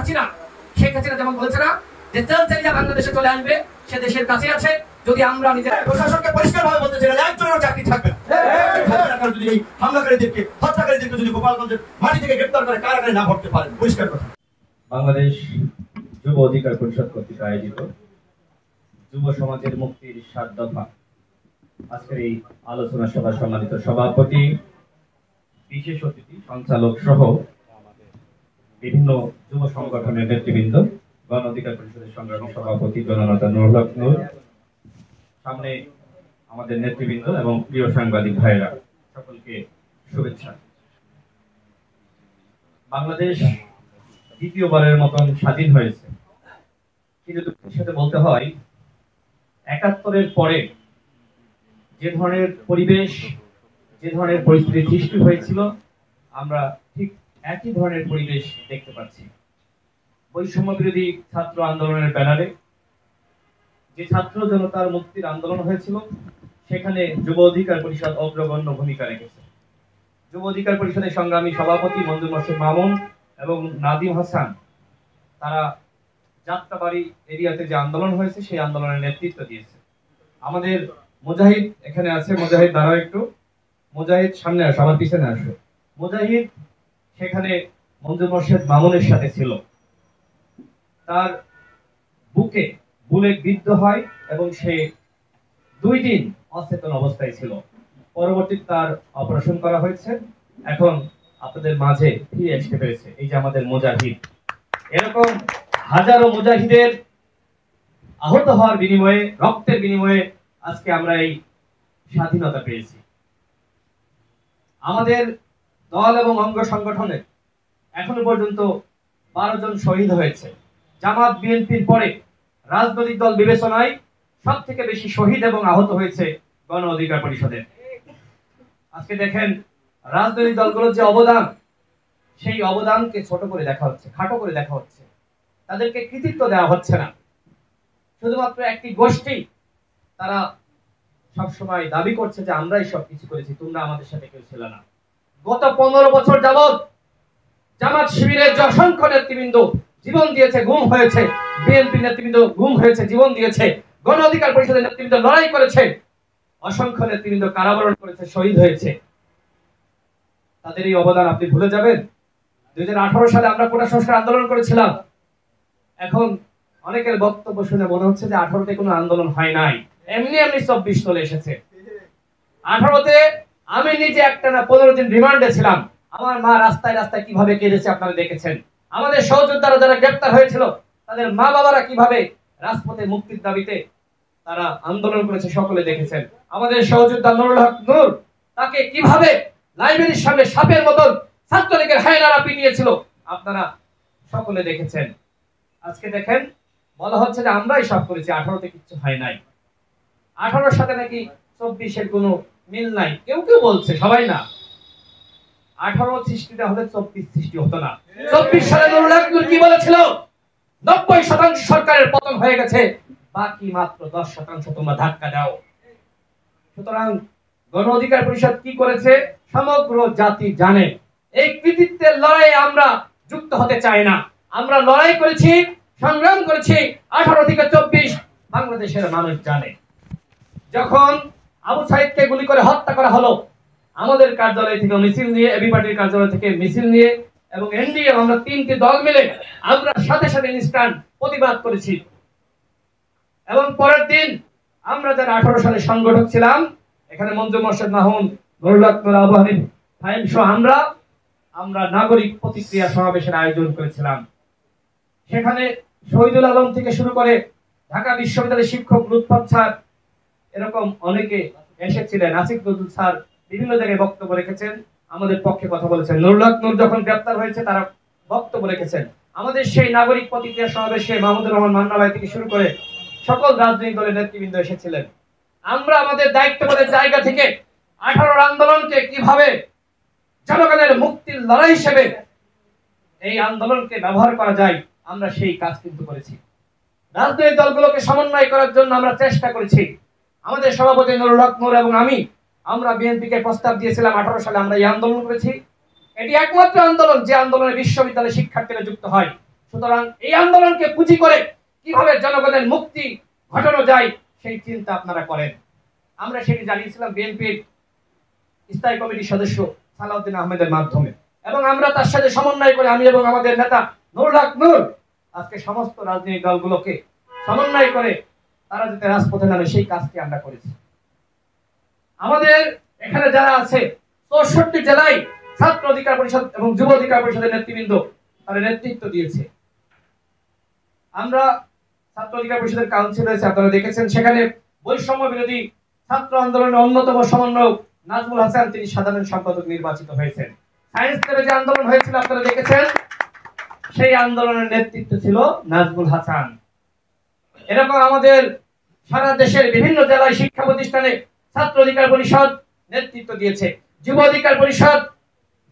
হাসিনা। শেখ হাসিনা যেমন বলেছে না যে তেল চালিয়া বাংলাদেশে চলে আসবে, সে দেশের কাছে আছে। যদি আমরা নিজের প্রশাসনকে পরিষ্কারভাবে বলতে চাই একজনেরও চাকরি থাকবে না যদি এই হামলাকারীদেরকে, হত্যাকারীদেরকে যদি গোপালগঞ্জের মাটি থেকে গ্রেপ্তার করে কারাগারে না ভরতে পারেন। পরিষ্কার কথা। বাংলাদেশ যুব অধিকার পরিষদ কর্তৃক আয়োজিত যুব সমাজের মুক্তির ৭ দফা আজকের এই আলোচনা সভার সম্মানিত সভাপতি, বিশেষ অতিথি, সঞ্চালক সহ বিভিন্ন যুব সংগঠনের নেতৃবৃন্দ, গণ অধিকার পরিষদের সংগ্রামী সভাপতি জননেতা নুরুল হক নূর, সামনে আমাদের নেতৃবৃন্দ এবং প্রিয় সাংবাদিক ভাইয়েরা, সকলকে শুভেচ্ছা। বাংলাদেশ দ্বিতীয়বারের মতন স্বাধীন হয়েছে, কিন্তু দুঃখের সাথে বলতে হয় ৭১-এর পরে যে ধরনের পরিবেশ, যে ধরনের পরিস্থিতির সৃষ্টি হয়েছিল, আমরা ঠিক একই ধরনের পরিবেশ দেখতে পাচ্ছি। বৈষম্য বিরোধী ছাত্র আন্দোলনের ব্যানারে যে ছাত্র জনতার মুক্তির আন্দোলন হয়েছিল, সেখানে যুব অধিকার পরিষদ অগ্রগণ্য ভূমিকা রেখেছে। যুব অধিকার পরিষদের সংগ্রামী সভাপতি মঞ্জুর মোর্শেদ মামুন এবং নাদিম হাসান, তারা যাত্রাবাড়ি এরিয়াতে যে আন্দোলন হয়েছে সেই আন্দোলনের নেতৃত্ব দিয়েছে। আমাদের মুজাহিদ এখানে আছে, মুজাহিদ দাঁড়াও একটু, মুজাহিদ সামনে আসো, আমার পিছনে আসো। মুজাহিদ সেখানে মঞ্জুর মোর্শেদ মামুনের সাথে ছিল। তার বুকে বুলেট বিদ্ধ হয় এবং সে 2 দিন অচেতন অবস্থায় ছিল। পরবর্তীতে তার অপারেশন করা হয়েছে, এখন আপনাদের মাঝে ফিরে আসতে পেরেছে। এই যে আমাদের মুজাহিদ, এরকম হাজারো মুজাহিদের আহত হওয়ার বিনিময়ে, রক্তের বিনিময়ে আজকে আমরা এই স্বাধীনতা পেয়েছি। আমাদের দল এবং অঙ্গ সংগঠনে এখনো পর্যন্ত 12 জন শহীদ হয়েছে। জামাত বিএনপির পরে রাজনৈতিক দল বিবেচনায় সব থেকে বেশি শহীদ এবং আহত হয়েছে গণ অধিকার পরিষদের। আজকে দেখেন রাজনৈতিক দলগুলোর যে অবদান, সেই অবদানকে ছোট করে দেখা হচ্ছে, খাটো করে দেখা হচ্ছে, তাদেরকে কৃতিত্ব দেওয়া হচ্ছে না। শুধুমাত্র একটি গোষ্ঠী তারা সবসময় দাবি করছে যে আমরাই সবকিছু করেছি, তোমরা আমাদের সাথে কেউ ছিল না। গত 15 বছর যাবৎ জামাত শিবিরের যে অসংখ্য নেতৃবৃন্দ জীবন দিয়েছে, গুম হয়েছে, বিএনপি নেতৃবৃন্দ গুম হয়েছে, জীবন দিয়েছে, গণ অধিকার পরিষদের নেতৃবৃন্দ লড়াই করেছে, অসংখ্য নেতৃবৃন্দ কারাবরণ করেছে, শহীদ হয়েছে। তাদের এই অবদান আপনি ভুলে যাবেন? 2018 সালে আমরা কোটা সংস্কার আন্দোলন করেছিলাম। এখন অনেকের বক্তব্য শুনে মনে হচ্ছে যে 18তে কোনো আন্দোলন হয় নাই, এমনি এমনি 24 চলে এসেছে। 18তে আমি নিজে একটানা 15 দিন রিমান্ডে ছিলাম। আমার মা রাস্তায় রাস্তায় কিভাবে কেঁদেছে আপনারা দেখেছেন। আমাদের সহযোদ্ধারা যারা গ্রেপ্তার হয়েছিল, তাদের মা বাবারা কিভাবে রাজপথে মুক্তির দাবিতে তারা আন্দোলন করেছে, সকলে দেখেছেন। আমাদের সহযোদ্ধা নুরুল হক নূর, তাকে কিভাবে লাইব্রেরির সামনে সাপের মতন ছাত্রলীগের হায়নারা পিটিয়েছিল, আপনারা সকলে দেখেছেন। আজকে দেখেন বলা হচ্ছে যে আমরাই সব করেছি, 18তে কিছু হয় নাই। 18-র সাথে নাকি 24-এর কোনো মিল নাই, কেউ কেউ বলছে, সবাই না। 18 সৃষ্টিটা হলে 24 সৃষ্টি হতো না। 24 সালে নুরুল হক নূর কি বলেছিল? 90% সরকারের পতন হয়ে গেছে, বাকি মাত্র 10% তোমরা ধাক্কা দাও। সুতরাং গণ অধিকার পরিষদ কি করেছে সমগ্র জাতি জানে। এই কৃতিত্বের লড়াইয়ে আমরা যুক্ত হতে চাই না। আমরা লড়াই করেছি, সংগ্রাম করেছি 18 থেকে 24 বাংলাদেশের মানুষ জানে। যখন আবু সাইদকে গুলি করে হত্যা করা হলো, আমাদের কার্যালয় থেকে মিছিল নিয়ে, এবি পার্টির কার্যালয় থেকে মিছিল নিয়ে এবং এনডিএ, আমরা 3টি দল মিলে আমরা সাথে সাথে ইনস্ট্যান্ট প্রতিবাদ করেছি। এবং পরের দিন আমরা যারা 18 সালে সংগঠক ছিলাম, এখানে মঞ্জুর মোর্শেদ মামুন, নুরুল হক নূর, আবু হানিফ ফাহিম সহ আমরা নাগরিক প্রতিক্রিয়া সমাবেশের আয়োজন করেছিলাম। সেখানে শহীদুল আলম থেকে শুরু করে ঢাকা বিশ্ববিদ্যালয়ের শিক্ষক লুৎফর স্যার, এরকম অনেকে এসেছিলেন। আসিফ নজরুল স্যার বিভিন্ন জায়গায় বক্তব্য রেখেছেন, আমাদের পক্ষে কথা বলেছেন। নুরুল হক নূর যখন গ্রেপ্তার হয়েছে, তারা বক্তব্য রেখেছেন। আমাদের সেই নাগরিক প্রতিক্রিয়া সমাবেশে মাহমুদুর রহমান মান্না ভাই থেকে শুরু করে সকল রাজনৈতিক দলের নেতৃবৃন্দ এসেছিলেন। আমরা আমাদের দায়িত্ববোধের জায়গা থেকে 18 আন্দোলনকে কিভাবে জনগণের মুক্তির লড়াই হিসেবে এই আন্দোলনকে ব্যবহার করা যায়, আমরা সেই কাজ কিন্তু করেছি। রাজনৈতিক দলগুলোকে সমন্বয় করার জন্য আমরা চেষ্টা করেছি। আমাদের সভাপতি নুরুল হক নূর এবং আমরা বিএনপিকে প্রস্তাব দিয়েছিলাম। 18 সালে আমরা এই আন্দোলন করেছি। এটি একমাত্র আন্দোলন যে আন্দোলনে বিশ্ববিদ্যালয়ের শিক্ষার্থীরা যুক্ত হয়। সুতরাং এই আন্দোলনকে পুঁজি করে কিভাবে জনগণের মুক্তি ঘটানো যায় সেই চিন্তা আপনারা করেন। আমরা সেটি জানিয়েছিলাম বিএনপির স্থায়ী কমিটির সদস্য সালাউদ্দিন আহমেদের মাধ্যমে, এবং আমরা তার সাথে সমন্বয় করে আমি এবং আমাদের নেতা নুরুল হক নূর আজকে সমস্ত রাজনৈতিক দলগুলোকে সমন্বয় করে তারা যাতে রাজপথে নামে সেই কাজটি আমরা করেছি। আমাদের এখানে যারা আছে 64 জেলায় ছাত্র অধিকার পরিষদ এবং যুব অধিকার পরিষদের নেতৃবৃন্দ তারা নেতৃত্ব দিয়েছে। আমরা ছাত্র অধিকার পরিষদের কাউন্সিল রয়েছে, আপনারা দেখেছেন, সেখানে বৈষম্য বিরোধী ছাত্র আন্দোলনের অন্যতম সমন্বয়ক নাজমুল হাসান তিনি সাধারণ সম্পাদক নির্বাচিত হয়েছেন। সায়েন্স ল্যাবে যে আন্দোলন হয়েছিল আপনারা দেখেছেন, সেই আন্দোলনের নেতৃত্ব ছিল নাজমুল হাসান। এরকম আমাদের সারা দেশের বিভিন্ন জেলায় শিক্ষা প্রতিষ্ঠানে ছাত্র অধিকার পরিষদ নেতৃত্ব দিয়েছে। যুব অধিকার পরিষদ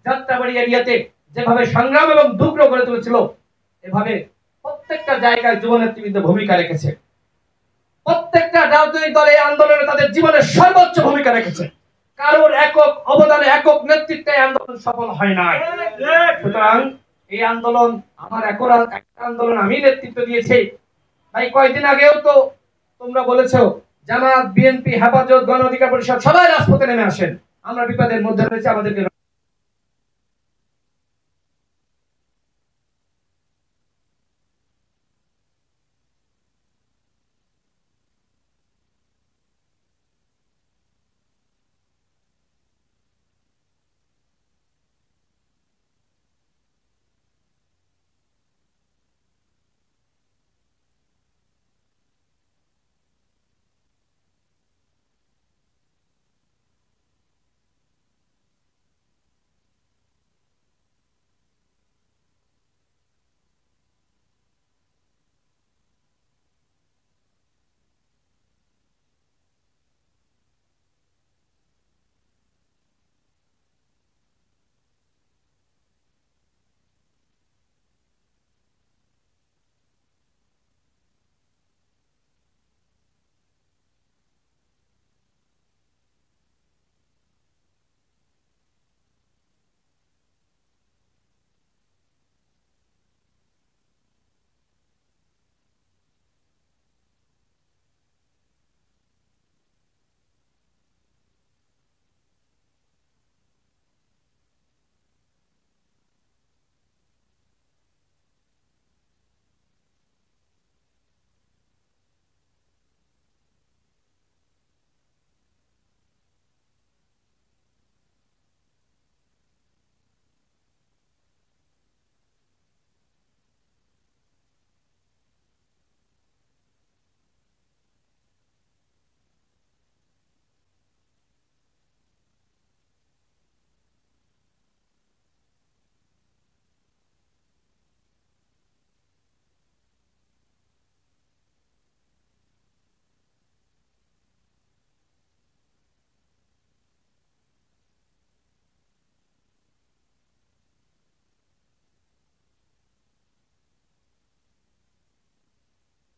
যাত্রাবাড়ি এরিয়াতে যেভাবে সংগ্রাম এবং দুগ্র গড়ে তুলেছিল, এভাবে প্রত্যেকটা জায়গায় যুব নেতৃবৃন্দ ভূমিকা রেখেছে। প্রত্যেকটা রাজনৈতিক দল এই আন্দোলনে তাদের জীবনের সর্বোচ্চ ভূমিকা রেখেছে। কারোর একক অবদানে, একক নেতৃত্বে আন্দোলন সফল হয় নাই। সুতরাং এই আন্দোলন আমার একটা আন্দোলন আমি নেতৃত্ব দিয়েছি। তাই কয়েকদিন আগেও তো তোমরা বলেছো জামাত, বিএনপি, হেফাজত, গণ অধিকার পরিষদ সবাই রাজপথে নেমে আসেন, আমরা বিপদের মধ্যে রয়েছে, আমাদেরকে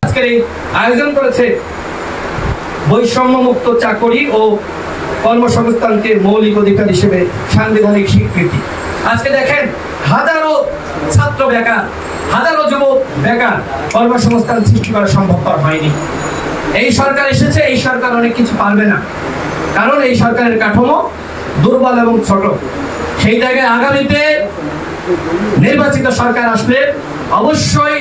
আজকের এই আয়োজন করেছে বৈষম্য মুক্ত চাকরি ও কর্মসংস্থানকে মৌলিক অধিকার হিসেবে সাংবিধানিক স্বীকৃতি। আজকে দেখেন হাজারো ছাত্র বেকার, হাজারো যুবক বেকার, কর্মসংস্থান সৃষ্টি করা সম্ভবপর হয়নি। এই সরকার এসেছে, এই সরকার অনেক কিছু পারবে না, কারণ এই সরকারের কাঠামো দুর্বল এবং ছোট। সেই জায়গায় আগামীতে নির্বাচিত সরকার আসলে অবশ্যই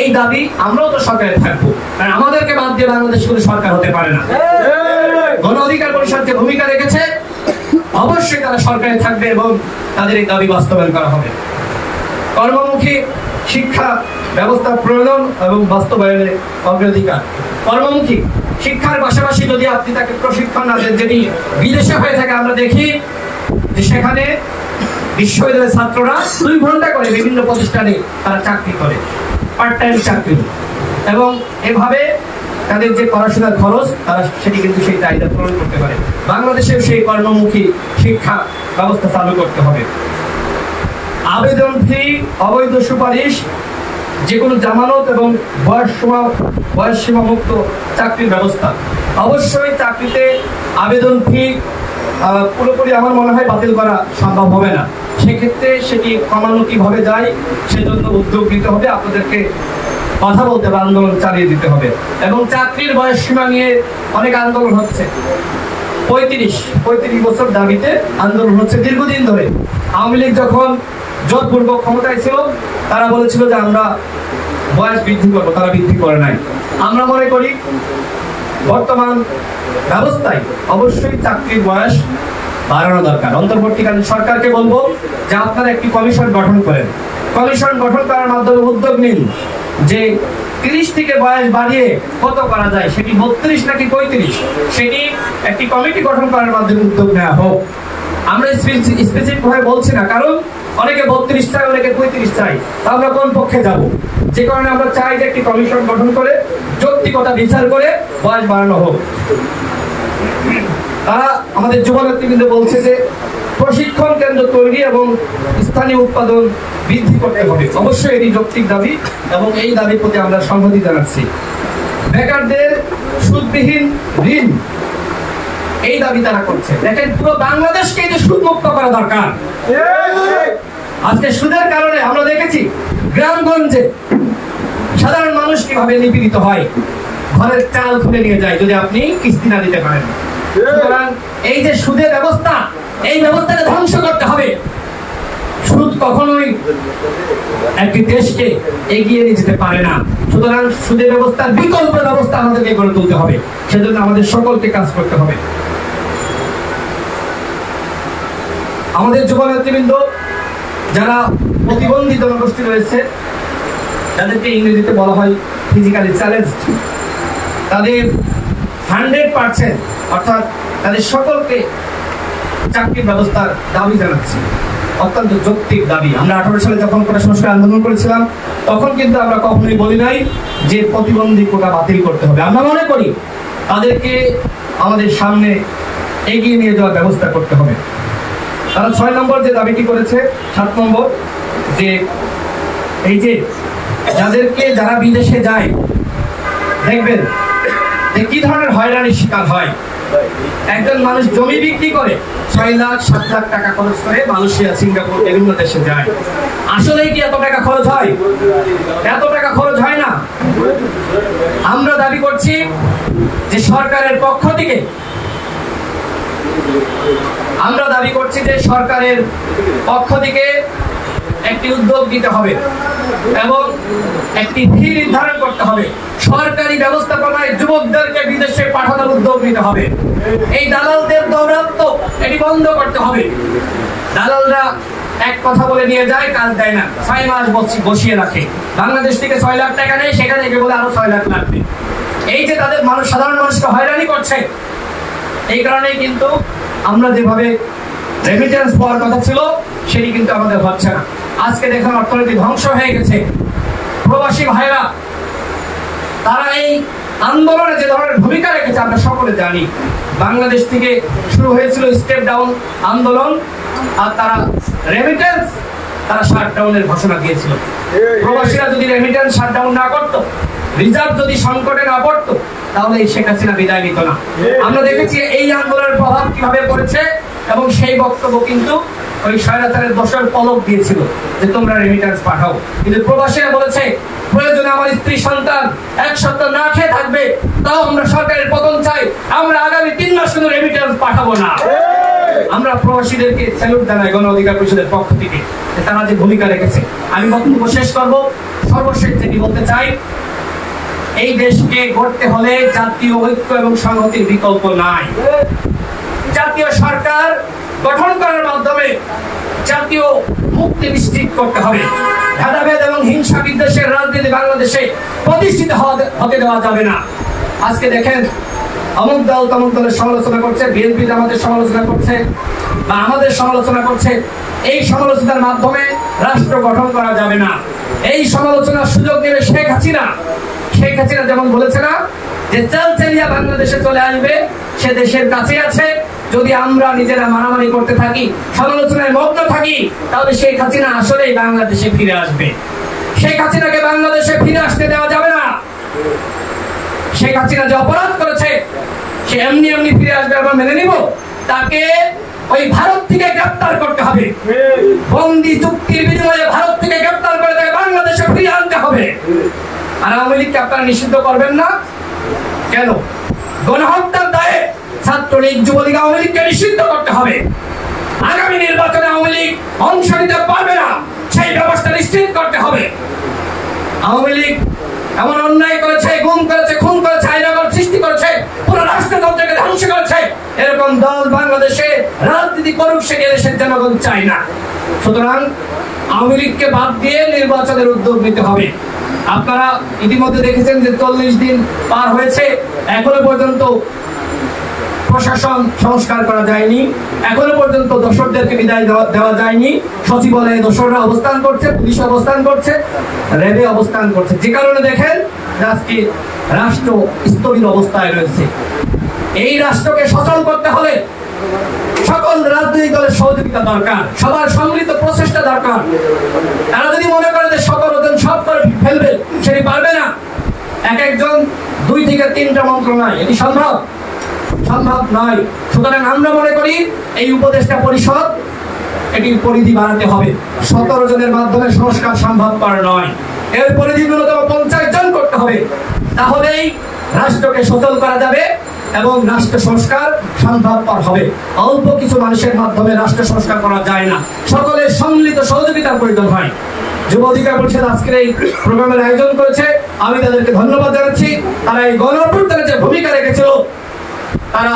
এই দাবি, আমরাও তো সরকারে থাকবো, কারণ আমাদেরকে বাদ দিয়ে বাংলাদেশ কোনো সরকার হতে পারে না। গণ অধিকার পরিষদ যে ভূমিকা রেখেছে, অবশ্যই তারা সরকারে থাকবে এবং তাদের এই দাবি বাস্তবায়ন করা হবে। কর্মমুখী শিক্ষা ব্যবস্থা প্রণয়ন এবং বাস্তবায়নের অগ্রাধিকার। কর্মমুখী শিক্ষার পাশাপাশি যদি আপনি তাকে প্রশিক্ষণ না দেন, যেটি বিদেশে হয়ে থাকে, আমরা দেখি যে সেখানে বিশ্ববিদ্যালয়ের ছাত্ররা 2 ঘন্টা করে বিভিন্ন প্রতিষ্ঠানে তারা চাকরি করে, পার্ট টাইম চাকরি, এবং এভাবে তাদের যে পড়াশোনার খরচ তারা সেটি কিন্তু সেই চাহিদা পূরণ করতে পারে। বাংলাদেশেও সেই কর্মমুখী শিক্ষা ব্যবস্থা চালু করতে হবে। আবেদন ফি, অবৈধ সুপারিশ, যে কোনো জামানত এবং বয়স সীমা মুক্ত চাকরির ব্যবস্থা। অবশ্যই চাকরিতে আবেদন ফি পুরোপুরি আমার মনে হয় বাতিল করা সম্ভব হবে না। সেক্ষেত্রে সেটি কমানো কিভাবে যায় সেজন্য উদ্যোগ নিতে হবে, আপনাদেরকে কথা বলতে হবে, আন্দোলন চালিয়ে দিতে হবে। এবং চাকরির বয়স সীমা নিয়ে অনেক আন্দোলন হচ্ছে, 35 বছর দাবিতে আন্দোলন হচ্ছে দীর্ঘদিন ধরে। আওয়ামী লীগ যখন জোরপূর্বক ক্ষমতায় ছিল তারা বলেছিল যে আমরা বয়স বৃদ্ধি করবো, তারা বৃদ্ধি করে নাই। আমরা মনে করি বর্তমান ব্যবস্থায় অবশ্যই চাকরির বয়স বাড়ানো দরকার। অন্তর্বর্তীকালীন সরকারকে বলবো যে আপনারা একটি কমিশন গঠন করেন, কমিশন গঠন করার মাধ্যমে উদ্যোগ নিন যে 30 থেকে বয়স বাড়িয়ে কত করা যায়, সেটি 32 নাকি 35, সেটি একটি কমিটি গঠন করার মাধ্যমে উদ্যোগ নেওয়া হোক। আমরা স্পেসিফিক ভাবে বলছি না, কারণ অনেকে 32 চাই, অনেকে 35 চাই, আমরা কোন পক্ষে যাব? যে কারণে আমরা চাই যে একটি কমিশন গঠন করে যৌক্তিকতা বিচার করে বয়স বাড়ানো হোক। তারা আমাদের যুব নেতৃবৃন্দ বলছে যে প্রশিক্ষণ কেন্দ্র তৈরি এবং স্থানীয় উৎপাদন বৃদ্ধি করতে হবে। অবশ্যই এটি যৌক্তিক দাবি এবং এই দাবির প্রতি আমরা সংহতি জানাচ্ছি। বেকারদের সুদবিহীন ঋণ, এই দাবি তারা করছে। দেখেন, পুরো বাংলাদেশকে এই যে সুদ মুক্ত করা দরকার। আজকে সুদের কারণে আমরা দেখেছি গ্রামগঞ্জে সাধারণ মানুষ কিভাবে নিপীড়িত হয়, ঘরের চাল খুলে নিয়ে যায় যদি আপনি কিস্তি না দিতে পারেন। সুতরাং এই যে সুদের ব্যবস্থা, এই ব্যবস্থাকে ধ্বংস করতে হবে। সুদ কখনোই একটি দেশকে এগিয়ে নিয়ে যেতে পারে না। সুতরাং সুদের ব্যবস্থার বিকল্প ব্যবস্থা আমাদেরকে গড়ে তুলতে হবে, সেজন্য আমাদের সকলকে কাজ করতে হবে। আমাদের যুব নেতৃবৃন্দ যারা প্রতিবন্ধী জনগোষ্ঠী রয়েছে, তাদেরকে ইংরেজিতে বলা হয় ফিজিক্যালি চ্যালেঞ্জড, তাদের 100% অর্থাৎ তাদের সকলকে চাকরির ব্যবস্থার দাবি জানাচ্ছি, অত্যন্ত যৌক্তিক দাবি। আমরা 18 সালে যখন কোটা সংস্কার আন্দোলন করেছিলাম তখন কিন্তু আমরা কখনোই বলি নাই যে প্রতিবন্ধী কোটা বাতিল করতে হবে। আমরা মনে করি তাদেরকে আমাদের সামনে এগিয়ে নিয়ে যাওয়ার ব্যবস্থা করতে হবে। তারা 6 নম্বর যে দাবিটি করেছে, 7 নম্বর, যে এই যে যারা বিদেশে যায় দেখবেন যে কি ধরনের হয়রানির শিকার হয়। একজন মানুষ জমি বিক্রি করে 6 লাখ 7 লাখ টাকা খরচ করে মালয়েশিয়া, সিঙ্গাপুর বিভিন্ন দেশে যায়। আসলে কি এত টাকা খরচ হয়? এত টাকা খরচ হয় না। আমরা দাবি করছি যে সরকারের পক্ষ থেকে একটি উদ্যোগ নিতে হবে এবং একটি ফি নির্ধারণ করতে হবে। সরকারি ব্যবস্থাপনায় যুবকদেরকে বিদেশে পাঠানোর উদ্যোগ নিতে হবে। এই দালালদের দৌরাত্ম্য এটি বন্ধ করতে হবে। দালালরা এক কথা বলে নিয়ে যায়, কাজ দেয় না, 6 মাস বসিয়ে রাখে। বাংলাদেশ থেকে 6 লাখ টাকা নেয়, সেখানে গিয়ে বলে আরো 6 লাখ লাগবে। এই যে তাদের সাধারণ মানুষকে হয়রানি করছে, এই কারণেই কিন্তু আমরা যেভাবে রেমিটেন্স পাওয়ার কথা ছিল সেটি কিন্তু আমাদের হচ্ছে না। আজকে দেখুন অর্থনীতি ধ্বংস হয়ে গেছে। প্রবাসী ভাইরা তারা এই আন্দোলনে যে ধরনের ভূমিকা রেখেছে আমরা সকলে জানি। বাংলাদেশ থেকে শুরু হয়েছিল স্টেপ ডাউন আন্দোলন, আর তারা রেমিটেন্স শাটডাউনের ঘোষণা দিয়েছিল। প্রবাসীরা যদি রেমিটেন্স শাটডাউন না করতো, রিজার্ভ যদি সংকটে না পড়তো, তাহলে এই শেখ হাসিনা বিদায় নিত না। আমরা দেখেছি এই আন্দোলনের প্রভাব কিভাবে পড়েছে, এবং সেই বক্তব্য কিন্তু ওই স্বৈরাচারের দোষর পলক দিয়েছিল যে তোমরা রেমিটেন্স পাঠাও। কিন্তু প্রবাসীরা বলেছে প্রয়োজনে আমার স্ত্রী সন্তান 1 সপ্তাহ না খেয়ে থাকবে, তাও আমরা সরকারের পতন চাই, আমরা আগামী 3 মাস শুধু রেমিটেন্স পাঠাবো না। আমরা প্রবাসীদেরকে স্যালুট জানাই গণ অধিকার পরিষদের পক্ষ থেকে, তারা যে ভূমিকা রেখেছে। আমি বক্তব্য শেষ করব, সর্বশেষ যেটি বলতে চাই, এই দেশকে গড়তে হলে জাতীয় ঐক্য এবং সংহতির বিকল্প নাই। জাতীয় সরকার গঠন করার মাধ্যমে জাতীয় মুক্তি নিশ্চিত করতে হবে। ভেদাভেদ এবং হিংসা বিদ্বেষের রাজনীতি বাংলাদেশে প্রতিষ্ঠিত হতে দেওয়া যাবে না। আজকে দেখেন অমুক দল তমুক দলের সমালোচনা করছে, বিএনপি জামাতের সমালোচনা করছে বা আমাদের সমালোচনা করছে। এই সমালোচনার মাধ্যমে রাষ্ট্র গঠন করা যাবে না। এই সমালোচনার সুযোগ দেবে শেখ হাসিনা। শেখ হাসিনা যেমন বলেছে না যে চালচালিয়া বাংলাদেশে চলে আসবে, সে দেশের কাছে আছে। যদি আমরা নিজেরা মারামারি করতে থাকি, সমালোচনায় মগ্ন থাকি, তাহলে শেখ হাসিনা আসলেই বাংলাদেশে ফিরে আসবে। শেখ হাসিনাকে বাংলাদেশে ফিরে আসতে দেওয়া যাবে না। শেখ হাসিনা যে অপরাধ করেছে সে এমনি ফিরে আসবে আমরা মেনে নিব? তাকে ওই ভারত থেকে গ্রেফতার করতে হবে, বন্দি চুক্তির বিনিময়ে ভারত থেকে গ্রেফতার করে তাকে বাংলাদেশে ফিরিয়ে আনতে হবে। আর আওয়ামী লীগকে আপনারা নিষিদ্ধ করবেন না কেন? গণহত্যার দায়ে ছাত্রলীগ, যুবলীগ, আওয়ামী লীগকে নিষিদ্ধ করতে হবে। আগামী নির্বাচনে আওয়ামী লীগ অংশ নিতে পারবে না, সেই ব্যবস্থা নিশ্চিত করতে হবে। আওয়ামী লীগ এমন অন্যায় করেছে, গুম করেছে, খুন করেছে, আইনাগর সৃষ্টি করেছে, পুরো রাষ্ট্রতন্ত্রকে ধ্বংস করেছে। এরকম দল বাংলাদেশে রাজনীতি করুক, সে দেশের জনগণ চায় না। সুতরাং আওয়ামী লীগকে বাদ দিয়ে নির্বাচনের উদ্যোগ নিতে হবে। আপনারা ইতিমধ্যে দেখেছেন যে 40 দিন পার হয়েছে, এখনো পর্যন্ত প্রশাসন সংস্কার করা যায়নি, এখনো পর্যন্ত দোষরদেরকে বিদায় দেওয়া যায়নি। সচিবালয়ে দোষররা অবস্থান করছে, পুলিশ অবস্থান করছে, র্যাবে অবস্থান করছে, যে কারণে দেখেন আজকে রাষ্ট্র স্থবির অবস্থায় রয়েছে। এই রাষ্ট্রকে সচল করতে হলে সকল রাজনৈতিক দলের সহযোগিতা দরকার, সবার সম্মিলিত প্রচেষ্টা দরকার। তারা যদি মনে করে যে সকল ওজন সব করে ফেলবে, সেটি পারবে না। এক একজন 2 থেকে 3টা মন্ত্রণালয়, এটি সম্ভব নয়। সুতরাং আমরা মনে করি এই উপদেষ্টা পরিষদ এটির পরিধি বাড়াতে হবে। 17 জনের মাধ্যমে সংস্কার সম্ভবপর নয়, এর পরিধি ন্যূনতম 50 জন করতে হবে। তাহলেই রাষ্ট্রকে সচল করা যাবে এবং রাষ্ট্র সংস্কার সম্ভবপর হবে। অল্প কিছু মানুষের মাধ্যমে রাষ্ট্র সংস্কার করা যায় না, সকলের সম্মিলিত সহযোগিতার প্রয়োজন হয়। যুব অধিকার পরিষদ আজকের এই প্রোগ্রামের আয়োজন করেছে, আমি তাদেরকে ধন্যবাদ জানাচ্ছি। তারা এই গণ অভ্যুত্থানে যে ভূমিকা রেখেছিল, তারা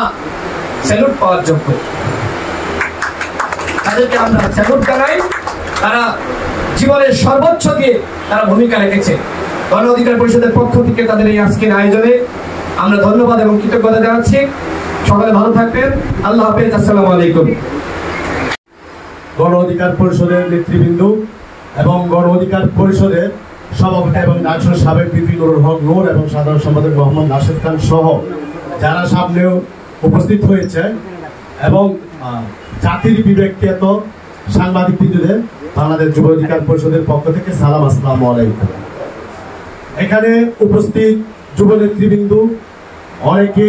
স্যালুট পাওয়ার যোগ্য, তাদেরকে আমরা স্যালুট জানাই। তারা জীবনের সর্বোচ্চ দিয়ে তারা ভূমিকা রেখেছে। গণ অধিকার পরিষদের পক্ষ থেকে তাদের এই আজকের আয়োজনে আমরা ধন্যবাদ এবং কৃতজ্ঞতা জানাচ্ছি। সকলে ভালো থাকবেন। আল্লাহ হাফেজ। আসসালামু আলাইকুম। গণ অধিকার পরিষদের নেতৃবৃন্দ এবং গণ অধিকার পরিষদের সভাপতি এবং ডাকসুর সাবেক ভিপি নুরুল হক নূর এবং সাধারণ সম্পাদক মোহাম্মদ নাশিদ খান সহ যারা সামনেও উপস্থিত হয়েছে এবং জাতির বিবেকখ্যাত সাংবাদিক বৃন্দদের বাংলাদেশ যুব অধিকার পরিষদের পক্ষ থেকে সালাম, আসসালামু আলাইকুম। এখানে উপস্থিত যুব নেতৃবৃন্দ অনেকে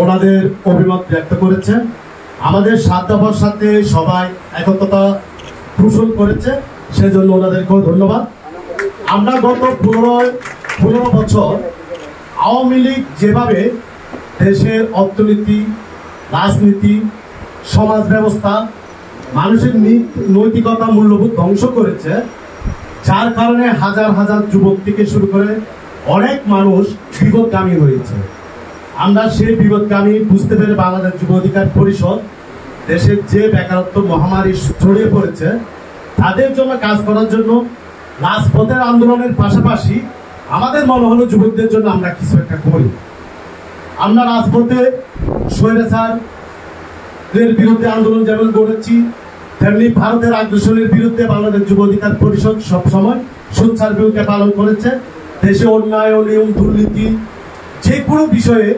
ওনাদের অভিমত ব্যক্ত করেছেন। আমাদের 7 দফার সাথে সবাই একত্রতা পোষণ করেছে, সেজন্য ওনাদেরকেও ধন্যবাদ। আমরা গত 15 বছর আওয়ামী লীগ যেভাবে দেশের অর্থনীতি, রাজনীতি, সমাজ ব্যবস্থা, মানুষের নৈতিকতা, মূল্যবোধ ধ্বংস করেছে, যার কারণে হাজার হাজার যুবক থেকে শুরু করে অনেক মানুষ বিপদগামী হয়েছে। আমরা সেই বিপদগামী বুঝতে পেরে বাংলাদেশ যুব অধিকার পরিষদ দেশের যে বেকারত্ব মহামারী ছড়িয়ে পড়েছে, তাদের জন্য কাজ করার জন্য রাজপথের আন্দোলনের পাশাপাশি আমাদের মনে হলো যুবকদের জন্য আমরা কিছু একটা করি। আমরা রাজপথে স্বৈরাচারের বিরুদ্ধে আন্দোলন যেমন করেছি, তেমনি ভারতের আগ্রাসনের বিরুদ্ধে বাংলাদেশ যুব অধিকার পরিষদ সবসময় সোচ্চার ভূমিকা পালন করেছে। দেশে অন্যায়, অনিয়ম, দুর্নীতি যে কোনো বিষয়ে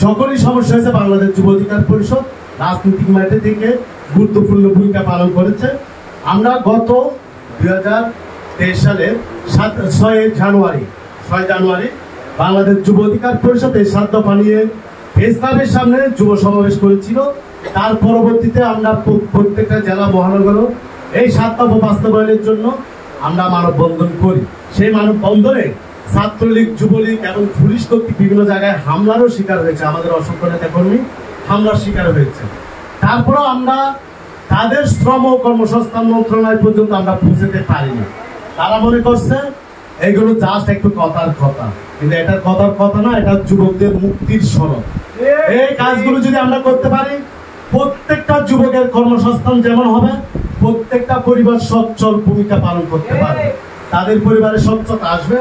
যখনই সমস্যা হয়েছে, বাংলাদেশ যুব অধিকার পরিষদ রাজনৈতিক মাঠে থেকে গুরুত্বপূর্ণ ভূমিকা পালন করেছে। আমরা গত 2023 সালের 6 জানুয়ারি বাংলাদেশ যুব অধিকার পরিষদ এই 7 দফা নিয়ে প্রেস ক্লাবের সামনে যুব সমাবেশ করেছিল। তার পরবর্তীতে আমরা প্রত্যেকটা জেলা মহানগর এই 7 দফা বাস্তবায়নের জন্য আমরা মানববন্ধন করি। সেই মানববন্ধনে ছাত্রলীগ, যুবলীগ এবং পুলিশ কর্তৃক বিভিন্ন জায়গায় হামলারও শিকার হয়েছে। আমাদের অসংখ্য নেতা কর্মী হামলার শিকার হয়েছে। তারপরেও আমরা তাদের শ্রম ও কর্মসংস্থান মন্ত্রণালয় পর্যন্ত আমরা পৌঁছতে পারিনি। তারা মনে করছে এগুলো জাস্ট একটু কথার কথা, কিন্তু এটা কথার কথা না, এটা যুবকদের মুক্তির সনদ। এই কাজগুলো যদি আমরা করতে পারি, প্রত্যেকটা যুবকের কর্মসংস্থান যেমন হবে, প্রত্যেকটা পরিবার সচ্ছল ভূমিকা পালন করতে পারবে, তাদের পরিবারে সচ্ছলতা আসবে।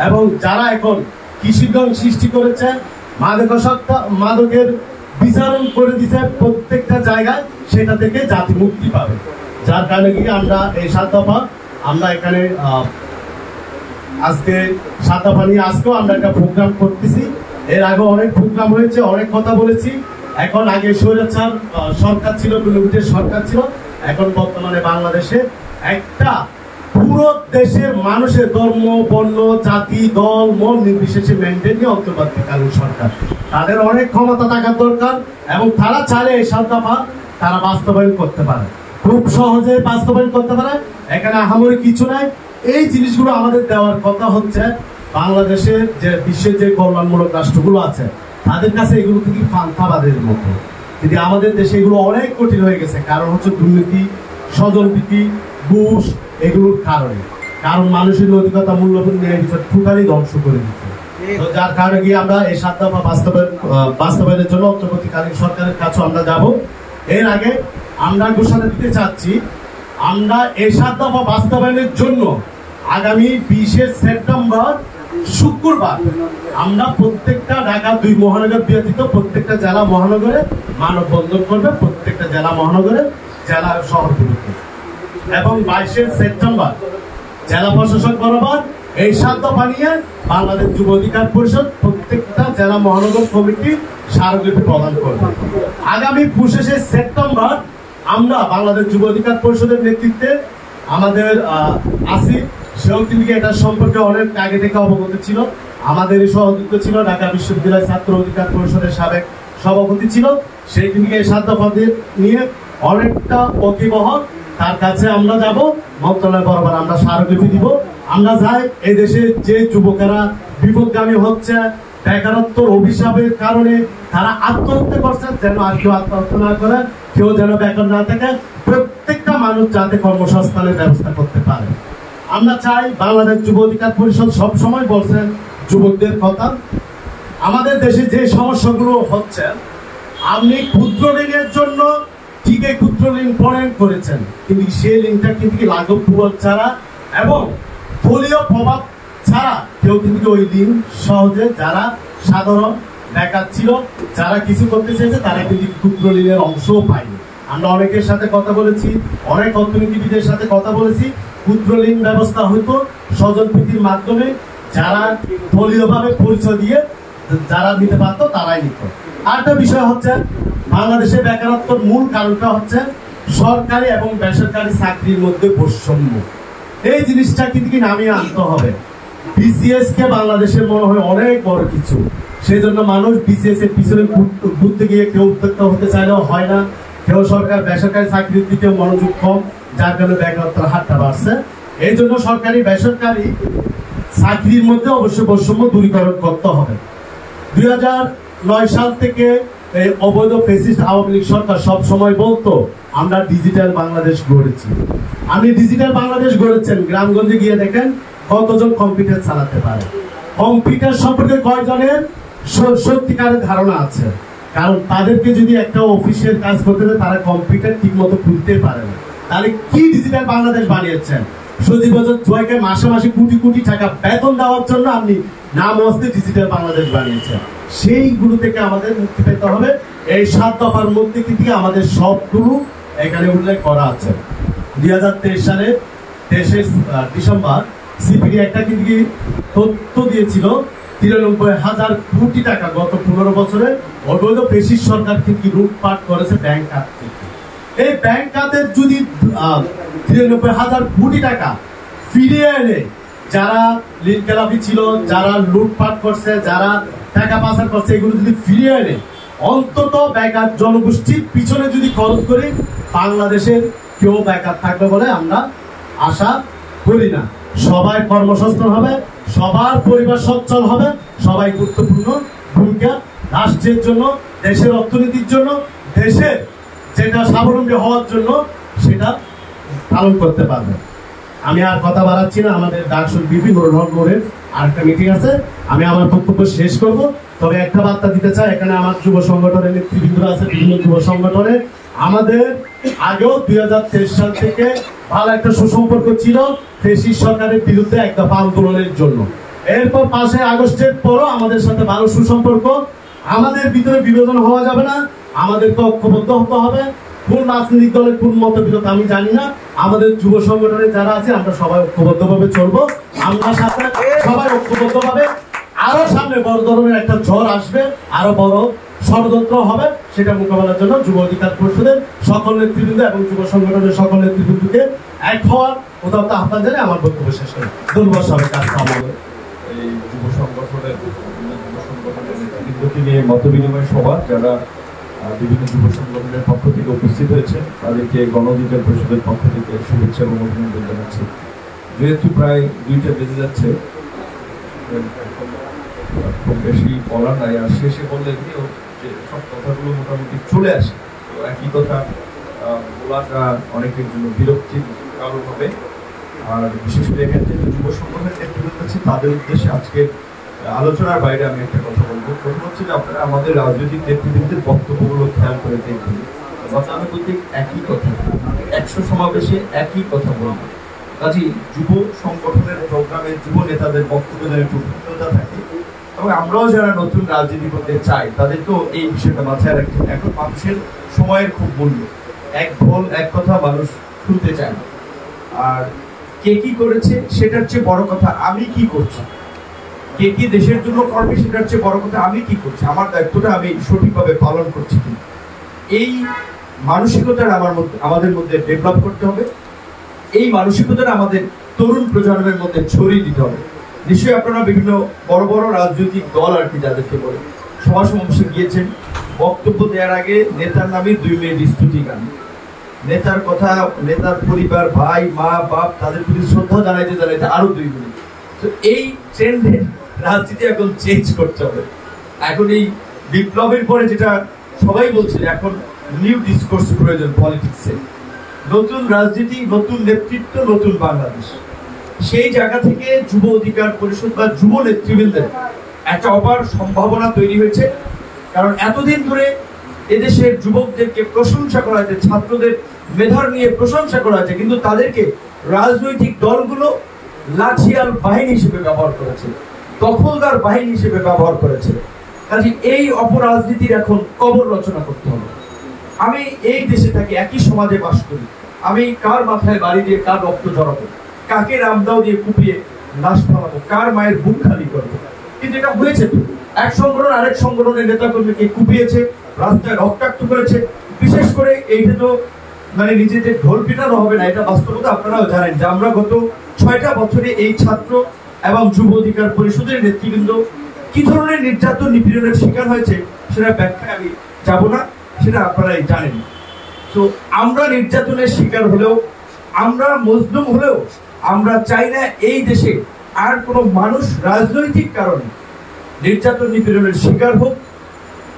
এবং যারা এখন কৃষিগণ সৃষ্টি করেছে, মাদকের বিচারণ করে দিচ্ছে প্রত্যেকটা জায়গায়, সেটা থেকে জাতি মুক্তি পাবে। যার কারণে কি আমরা এই 7 দফা আমরা এখানে আজকে 7 দফা নিয়ে আজকেও আমরা একটা প্রোগ্রাম করতেছি। এর আগে অনেক প্রোগ্রাম হয়েছে, অনেক কথা বলেছি। এখন আগে স্বৈরাচার সরকার ছিল, সরকার ছিল, এখন বর্তমানে বাংলাদেশে একটা পুরো দেশের মানুষের ধর্ম, বর্ণ, জাতি, দল, মন নির্বিশেষে মেনটেন নিয়ে অন্তর্বর্তীকালীন সরকার। তাদের অনেক ক্ষমতা থাকার দরকার এবং তারা চাইলে এই 7 দফা তারা বাস্তবায়ন করতে পারে, খুব সহজে বাস্তবায়ন করতে পারে। এখানে আহামরি কিছু নাই। এই জিনিসগুলো আমাদের দেওয়ার কথা হচ্ছে বাংলাদেশের যে বিশ্বের যে কল্যাণমূলক রাষ্ট্রগুলো আছে তাদের কাছে এগুলো থেকে ফান্তাবাদের মতো, কিন্তু আমাদের দেশে এগুলো অনেক কঠিন হয়ে গেছে। কারণ হচ্ছে দুর্নীতি, স্বজনপ্রীতি, ঘুষ, এগুলোর কারণে। কারণ মানুষের নৈতিকতা, মূল্যবোধ নিয়ে বিচার টোটালি ধ্বংস করে দিচ্ছে। তো যার কারণে গিয়ে আমরা এই 7 দফা বাস্তবায়নের জন্য অন্তর্বর্তীকালীন সরকারের কাছে আমরা যাব। এর আগে আমরা ঘোষণা দিতে চাচ্ছি, আমরা এই 7 দফা বাস্তবায়নের জন্য আগামী 20 সেপ্টেম্বর শুক্রবার আমরা প্রত্যেকটা ঢাকা 2 মহানগর ব্যতীত প্রত্যেকটা জেলা মহানগরে মানববন্ধন করবে, প্রত্যেকটা জেলা মহানগরে, জেলা শহরগুলোতে। এবং 22 সেপ্টেম্বর জেলা প্রশাসক বরাবর এই 7 দফা নিয়ে বাংলাদেশ যুব অধিকার পরিষদ প্রত্যেকটা জেলা মহানগর কমিটি স্মারকলিপি প্রদান করবে। আগামী 25 সেপ্টেম্বর আমরা বাংলাদেশ যুব অধিকার পরিষদের নেতৃত্বে আমাদের আসিফ, সেও কিন্তু এটা সম্পর্কে অনেক আগে থেকে অবগত ছিল। আমাদের সহযোগিতা ছিল, ঢাকা বিশ্ববিদ্যালয় ছাত্র অধিকার পরিষদের সাবেক সভাপতি ছিল। সেই কিন্তু এই 7 দফা নিয়ে অনেকটা অতিবহল তার কাছে আমরা যাব, মন্ত্রণালয় বরাবর আমরা স্মারকলিপি দিব। আমরা চাই এই দেশে যে যুবকেরা বিপদগামী হচ্ছে, বেকারত্বের অভিশাপের কারণে তারা আত্মহত্যা করছে, যেন আর কেউ আত্মহত্যা না করে, কেউ যেন বেকার না থাকে, প্রত্যেকটা মানুষ যাতে কর্মসংস্থানের ব্যবস্থা করতে পারে। আমরা চাই, বাংলাদেশ যুব অধিকার পরিষদ সবসময় বলছেন যুবকদের কথা। আমাদের দেশে যে সমস্যাগুলো হচ্ছে, আপনি ক্ষুদ্র ঋণের জন্য ঠিকই ক্ষুদ্র ঋণ প্রণয়ন করেছেন, কিন্তু সেই ঋণটা কিন্তু লাঘব প্রভাব ছাড়া এবং দলীয় প্রভাব ছাড়া কেউ কিন্তু ওই ঋণ সহজে, যারা সাধারণ বেকার ছিল, যারা কিছু করতে চেয়েছে, তারা কিন্তু ক্ষুদ্র ঋণের অংশও পায়নি। আমরা অনেকের সাথে কথা বলেছি, অনেক অর্থনীতিবিদের সাথে কথা বলেছি, ক্ষুদ্র ঋণ ব্যবস্থা হতো স্বজনপ্রীতির মাধ্যমে, যারা দলীয়ভাবে পরিচয় দিয়ে যারা নিতে পারত তারাই নিত। আরেকটা বিষয় হচ্ছে, বাংলাদেশে বেকারত্বের মূল কারণটা হচ্ছে সরকারি এবং বেসরকারি চাকরির মধ্যে বৈষম্য। এই জিনিসটা কিন্তু নামিয়ে আনতে হবে। বিসিএস কে বাংলাদেশের মনে হয় অনেক বড় কিছু, সেই জন্য মানুষ বিসিএস এর পিছনে ঘুরতে গিয়ে কেউ উদ্যোক্তা হতে চাইলেও হয় না, কেউ সরকার বেসরকারি চাকরির দিকে মনোযোগ কম, যার কারণে বেকারত্বের হারটা বাড়ছে। এই জন্য সরকারি বেসরকারি চাকরির মধ্যে অবশ্যই বৈষম্য দূরীকরণ করতে হবে। 2009 সাল থেকে এই অবৈধ ফ্যাসিস্ট আওয়ামী লীগ সরকার সব সময় বলতো আমরা ডিজিটাল বাংলাদেশ গড়েছি। আপনি ডিজিটাল বাংলাদেশ গড়েছেন, গ্রামগঞ্জে গিয়ে দেখেন কতজন কম্পিউটার চালাতে পারে, কম্পিউটার সম্পর্কে কয়জনের সত্যিকারের ধারণা আছে। কারণ তাদেরকে যদি একটা অফিসের কাজ করতে দেয়, তারা কম্পিউটার ঠিক মতো খুলতে পারে না। তাহলে কি ডিজিটাল বাংলাদেশ বানিয়েছেন? সজীব জয়কে মাসে মাসে কোটি কোটি টাকা বেতন দেওয়ার জন্য আপনি নাম হস্তে ডিজিটাল বাংলাদেশ বানিয়েছেন। সেইগুলো থেকে আমাদের মুক্তি পেতে হবে। এই 7 দফার মধ্যে থেকে আমাদের সবগুলো এখানে উল্লেখ করা আছে। 2023 সালে 23 ডিসেম্বর সিপিডি একটা কিন্তু তথ্য দিয়েছিল, 93,000 কোটি টাকা গত 15 বছরে অবৈধ ফ্যাসিস্ট সরকার কিন্তু লুটপাট করেছে ব্যাংক খাত থেকে। এই ব্যাংক খাতের যদি 93,000 কোটি টাকা ফিরিয়ে এনে, যারা ঋণ খেলাপি ছিল, যারা লুটপাট করছে, যারা টাকা পাচার করছে, এগুলো যদি ফিরিয়ে এনে অন্তত বেকার জনগোষ্ঠীর পিছনে যদি খরচ করি, বাংলাদেশের কেউ বেকার থাকবে বলে আমরা আশা করি না। সবাই কর্মসংস্থান হবে, সবার পরিবার সচ্ছল হবে, সবাই গুরুত্বপূর্ণ ভূমিকা রাষ্ট্রের জন্য, দেশের অর্থনীতির জন্য, দেশের যেটা স্বাবলম্বী হওয়ার জন্য সেটা পালন করতে পারবে। আমি আর কথা বাড়াচ্ছি না, আমাদের ডাকসুর বিভিন্ন রকমের আরেকটা মিটিং আছে, আমি আমার বক্তব্য শেষ করব। তবে একটা বার্তা দিতে চাই, এখানে আমার যুব সংগঠনের নেতৃবৃন্দ আছে, বিভিন্ন যুব সংগঠনে আমাদের আগেও 2023 সাল থেকে ভালো একটা সুসম্পর্ক ছিল ফ্যাসিস্ট সরকারের বিরুদ্ধে এক দফা আন্দোলনের জন্য। এরপর 5 আগস্টের পরও আমাদের সাথে ভালো সুসম্পর্ক। আমাদের ভিতরে বিভাজন হওয়া যাবে না, আমাদেরকে ঐক্যবদ্ধ হতে হবে। কোন রাজনৈতিক দলের কোন মতবিরোধ আমি জানি না, আমাদের যুব সংগঠনে যারা আছে আমরা সবাই ঐক্যবদ্ধভাবে চলবো। আমরা সাথে সবাই ঐক্যবদ্ধভাবে, আরো সামনে বড় ধরনের একটা ঝড় আসবে, আরো বড় ষড়যন্ত্র হবে, সেটা মোকাবেলার জন্য যুব অধিকার পরিষদের সকল নেতৃবৃন্দ এবং যুব সংগঠনের সকল নেতৃবৃন্দকে এক হওয়ার কোথাও তা আহ্বান জানিয়ে আমার বক্তব্য শেষ করি। ধন্যবাদ সবাইকে। এই যুব সংগঠনের নেতৃবৃন্দকে নিয়ে মত বিনিময় সভা, যারা বিভিন্ন যুব সংগঠনের পক্ষ থেকে উপস্থিত হয়েছে তাদেরকে গণ অধিকার পরিষদের পক্ষ থেকে শুভেচ্ছা এবং অভিনন্দন জানাচ্ছি। যেহেতু প্রায় 2টা বেজে যাচ্ছে, খুব বেশি বলার নাই, আর শেষে বললেন যে সব কথাগুলো মোটামুটি চলে আসে, তো একই কথা বলাটা অনেকের জন্য বিরক্তির কারণ হবে। আর বিশেষ করে এখানে যে যুব সংগঠনের নেতৃবৃন্দ আছে তাদের উদ্দেশ্যে আজকে আলোচনার বাইরে আমি একটা কথা বলবো। প্রথম হচ্ছে যে আপনারা আমাদের রাজনৈতিক নেতৃবৃন্দের বক্তব্যগুলো খেয়াল করে দেখবেন, গতানুগতিক একই কথা, 100 সমাবেশে একই কথা বলবো। কাজেই যুব সংগঠনের প্রোগ্রামে যুব নেতাদের বক্তব্য যেন একটু ভিন্নতা থাকে, তবে আমরাও যারা নতুন রাজনীতি করতে চাই তাদের তো এই বিষয়টা মাথায় রাখতে। এখন মানুষের সময়ের খুব মূল্য, এক ভোল এক কথা মানুষ শুনতে চায় না। আর কে কি করেছে সেটার চেয়ে বড় কথা আমি কি করছি, কে কি দেশের জন্য করবে সেটার চেয়ে বড় কথা আমি কি করছি, আমার দায়িত্বটা আমি সঠিকভাবে পালন করছি কি। এই মানসিকতাটা আমাদের মধ্যে ডেভেলপ করতে হবে। এই মানসিকতাটা আমাদের তরুণ প্রজন্মের মধ্যে ছড়িয়ে দিতে হবে। নিশ্চয়ই আপনারা বিভিন্ন বড় বড় রাজনৈতিক দল আর কি যাদেরকে বলে সভা সমাবেশে গিয়েছেন, বক্তব্য দেওয়ার আগে নেতার নামে 2 মিনিট স্তুতি গান, নেতার কথা, নেতার পরিবার, ভাই মা বাপ তাদের প্রতি শ্রদ্ধা জানাইতে জানাইতে আরো 2 মিনিট। তো এই ট্রেন্ডের রাজনীতি এখন চেঞ্জ করতে হবে। এখন এই বিপ্লবের পরে যেটা সবাই বলছে, এখন নিউ ডিসকোর্স প্রয়োজন পলিটিক্সে, নতুন রাজনীতি, নতুন নেতৃত্ব, নতুন বাংলাদেশ। সেই জায়গা থেকে যুব অধিকার পরিষদ বা যুব নেতৃবৃন্দের একটা অপার সম্ভাবনা তৈরি হয়েছে। কারণ এতদিন ধরে এদেশের যুবকদেরকে প্রশংসা করা হয়েছে, ছাত্রদের মেধার নিয়ে প্রশংসা করা হয়েছে, কিন্তু তাদেরকে রাজনৈতিক দলগুলো লাঠিয়াল বাহিনী হিসেবে ব্যবহার করেছে, দখলদার বাহিনী হিসেবে ব্যবহার করেছে। কাজে এই অপরাজনীতির এখন কবর রচনা করতে হবে। আমি এই দেশে থাকি, একই সমাজে বাস করি, আমি কার মাথায় বাড়ি দিয়ে কার রক্ত জড়াবো, কাকে রামদাও দিয়ে কুপিয়ে লাশ ফেলাবো, কার মায়ের বুক খালি করবো। কিন্তু এটা হয়েছে তো, এক সংগঠন আরেক সংগঠনের নেতা কর্মীকে কুপিয়েছে, রাস্তায় রক্তাক্ত করেছে। বিশেষ করে এইটা তো মানে নিজেদের ঢোল পিটানো হবে না, এটা বাস্তবতা। আপনারাও জানেন যে আমরা গত 6টা বছরে এই ছাত্র এবং যুব অধিকার পরিষদের নেতৃবৃন্দ কি ধরনের নির্যাতন নিপীড়নের শিকার হয়েছে সেটা ব্যাখ্যায় আমি যাব না, সেটা আপনারাই জানেন। তো আমরা নির্যাতনের শিকার হলেও, আমরা মজলুম হলেও আমরা চাই না এই দেশে আর কোনো মানুষ রাজনৈতিক কারণে নির্যাতন নিপীড়নের শিকার হোক,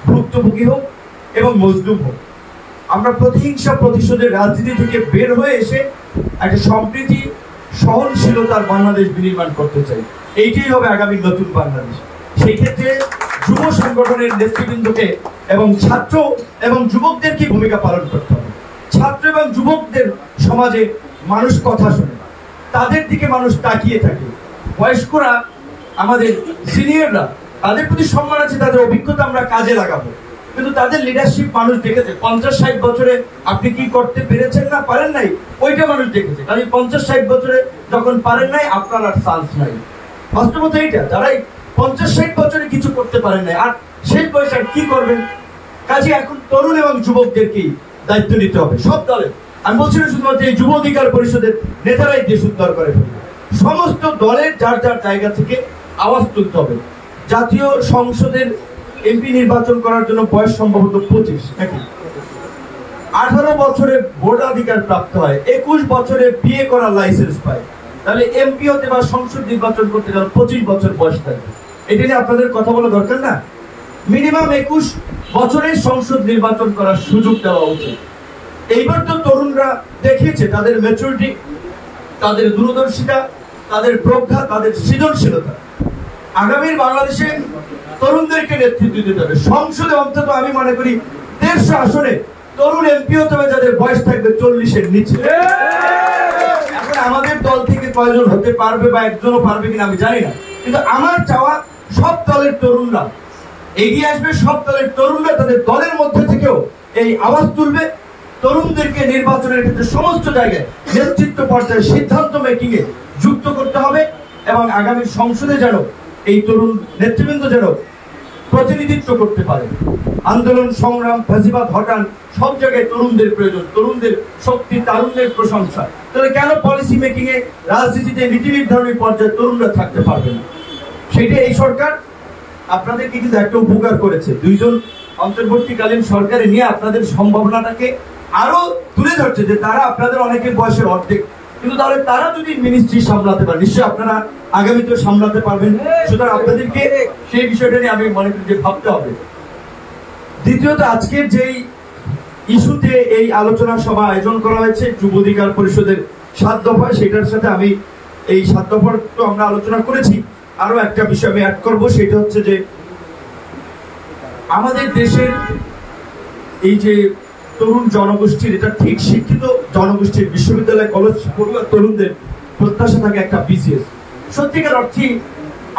ভুক্তভোগী হোক এবং মজলুম হোক। আমরা প্রতিহিংসা প্রতিশোধের রাজনীতি থেকে বের হয়ে এসে একটা সম্প্রীতি, সহনশীলতার বাংলাদেশ বিনির্মাণ করতে চাই। এইটাই হবে আগামী নতুন বাংলাদেশ। সেই ক্ষেত্রে যুব সংগঠনের নেতৃবৃন্দকে এবং ছাত্র এবং যুবকদেরকে ভূমিকা পালন করতে হবে। ছাত্র এবং যুবকদের সমাজে মানুষ কথা শোনে, তাদের দিকে মানুষ তাকিয়ে থাকে। বয়স্করা, আমাদের সিনিয়ররা, তাদের প্রতি সম্মান আছে, তাদের অভিজ্ঞতা আমরা কাজে লাগাবো। কিন্তু তাদের লিডারশিপ মানুষ দেখেছে। 50-60 বছরে আপনি কি করতে পেরেছেন না পারেন নাই, ওইটা মানুষ দেখেছে। কারণ 50-60 বছরে যখন পারেন নাই, আপনার আর চান্স নাই। বাস্তবতা এইটা, যারাই 50-60 বছরে কিছু করতে পারেন নাই আর শেষ বয়সে কি করবেন। কাজে এখন তরুণ এবং যুবকদেরকেই দায়িত্ব নিতে হবে সব দলের। আমি বলছি না শুধুমাত্র এই যুব অধিকার পরিষদের নেতারাই দেশ উদ্ধার করে ফেলবে, সমস্ত দলের যার যার জায়গা থেকে আওয়াজ তুলতে হবে। জাতীয় সংসদের এমপি নির্বাচন করার জন্য বয়স সম্ভবত 25 নাকি, 18 বছরে ভোটাধিকার প্রাপ্ত হয়, 21 বছরে বিয়ে করার লাইসেন্স পায়। তাহলে এমপি হতে বা সংসদ নির্বাচন করতে গেলে 25 বছর বয়স থাকবে। এটা নিয়ে আপনাদের কথা বলা দরকার না? মিনিমাম 21 বছরে সংসদ নির্বাচন করার সুযোগ দেওয়া উচিত। এইবার তো তরুণরা দেখিয়েছে তাদের ম্যাচুরিটি, তাদের দূরদর্শিতা, তাদের প্রজ্ঞা, তাদের সৃজনশীলতা। আগামীর বাংলাদেশে তরুণদেরকে নেতৃত্ব দিতে হবে। সংসদে অন্তত আমি মনে করি 150 আসনে তরুণ এমপি হতে হবে যাদের বয়স থাকবে 40-এর নিচে। এখন আমাদের দল থেকে কয়জন হতে পারবে বা একজনও পারবে কিনা আমি জানি না, কিন্তু আমার চাওয়া সব দলের তরুণরা এগিয়ে আসবে। সব দলের তরুণরা তাদের দলের মধ্যে থেকেও এই আওয়াজ তুলবে। তরুণদেরকে নির্বাচনের ক্ষেত্রে সমস্ত জায়গায় নেতৃত্ব পর্যায়ে সিদ্ধান্ত মেকিং এ যুক্ত করতে হবে এবং আগামী সংসদে যেন এই তরুণ নেতৃবৃন্দ যেন প্রতিনিধিত্ব করতে পারে। আন্দোলন সংগ্রাম, ফ্যাসিবাদ হটান, সব জায়গায় তরুণদের প্রয়োজন, তরুণদের শক্তি, তারুণ্যের প্রশংসা। তো তাহলে কেন পলিসি মেকিং এ, রাজনীতিতে, নীতি নির্ধারণী পর্যায়ে তরুণরা থাকতে পারবে না? সেটা এই সরকার আপনাদেরকে কিন্তু একটা উপকার করেছে, দুইজন অন্তর্বর্তীকালীন সরকারে নিয়ে আপনাদের সম্ভাবনাটাকে আরো তুলে ধরছে যে তারা আপনাদের অনেকের বয়সের অর্ধেক, কিন্তু তাহলে তারা যদি মিনিস্ট্রি সামলাতে পারে নিশ্চয়ই আপনারা আগামীতেও সামলাতে পারবেন। সুতরাং আপনাদেরকে সেই বিষয়টা নিয়ে আমি মনে করি যে ভাবতে হবে। দ্বিতীয়ত, আজকের যেই ইস্যুতে এই আলোচনা সভা আয়োজন করা হয়েছে যুব অধিকার পরিষদের 7 দফা, সেটার সাথে আমি এই 7 দফার তো আমরা আলোচনা করেছি, আরো একটা বিষয় আমি অ্যাড করবো, সেটা হচ্ছে যে আমাদের দেশের এই যে তরুণ জনগোষ্ঠীর, এটা ঠিক শিক্ষিত জনগোষ্ঠীর, বিশ্ববিদ্যালয় কলেজ পড়ুয়া তরুণদের প্রত্যাশা থাকে একটা বিসিএস। সত্যিকার অর্থে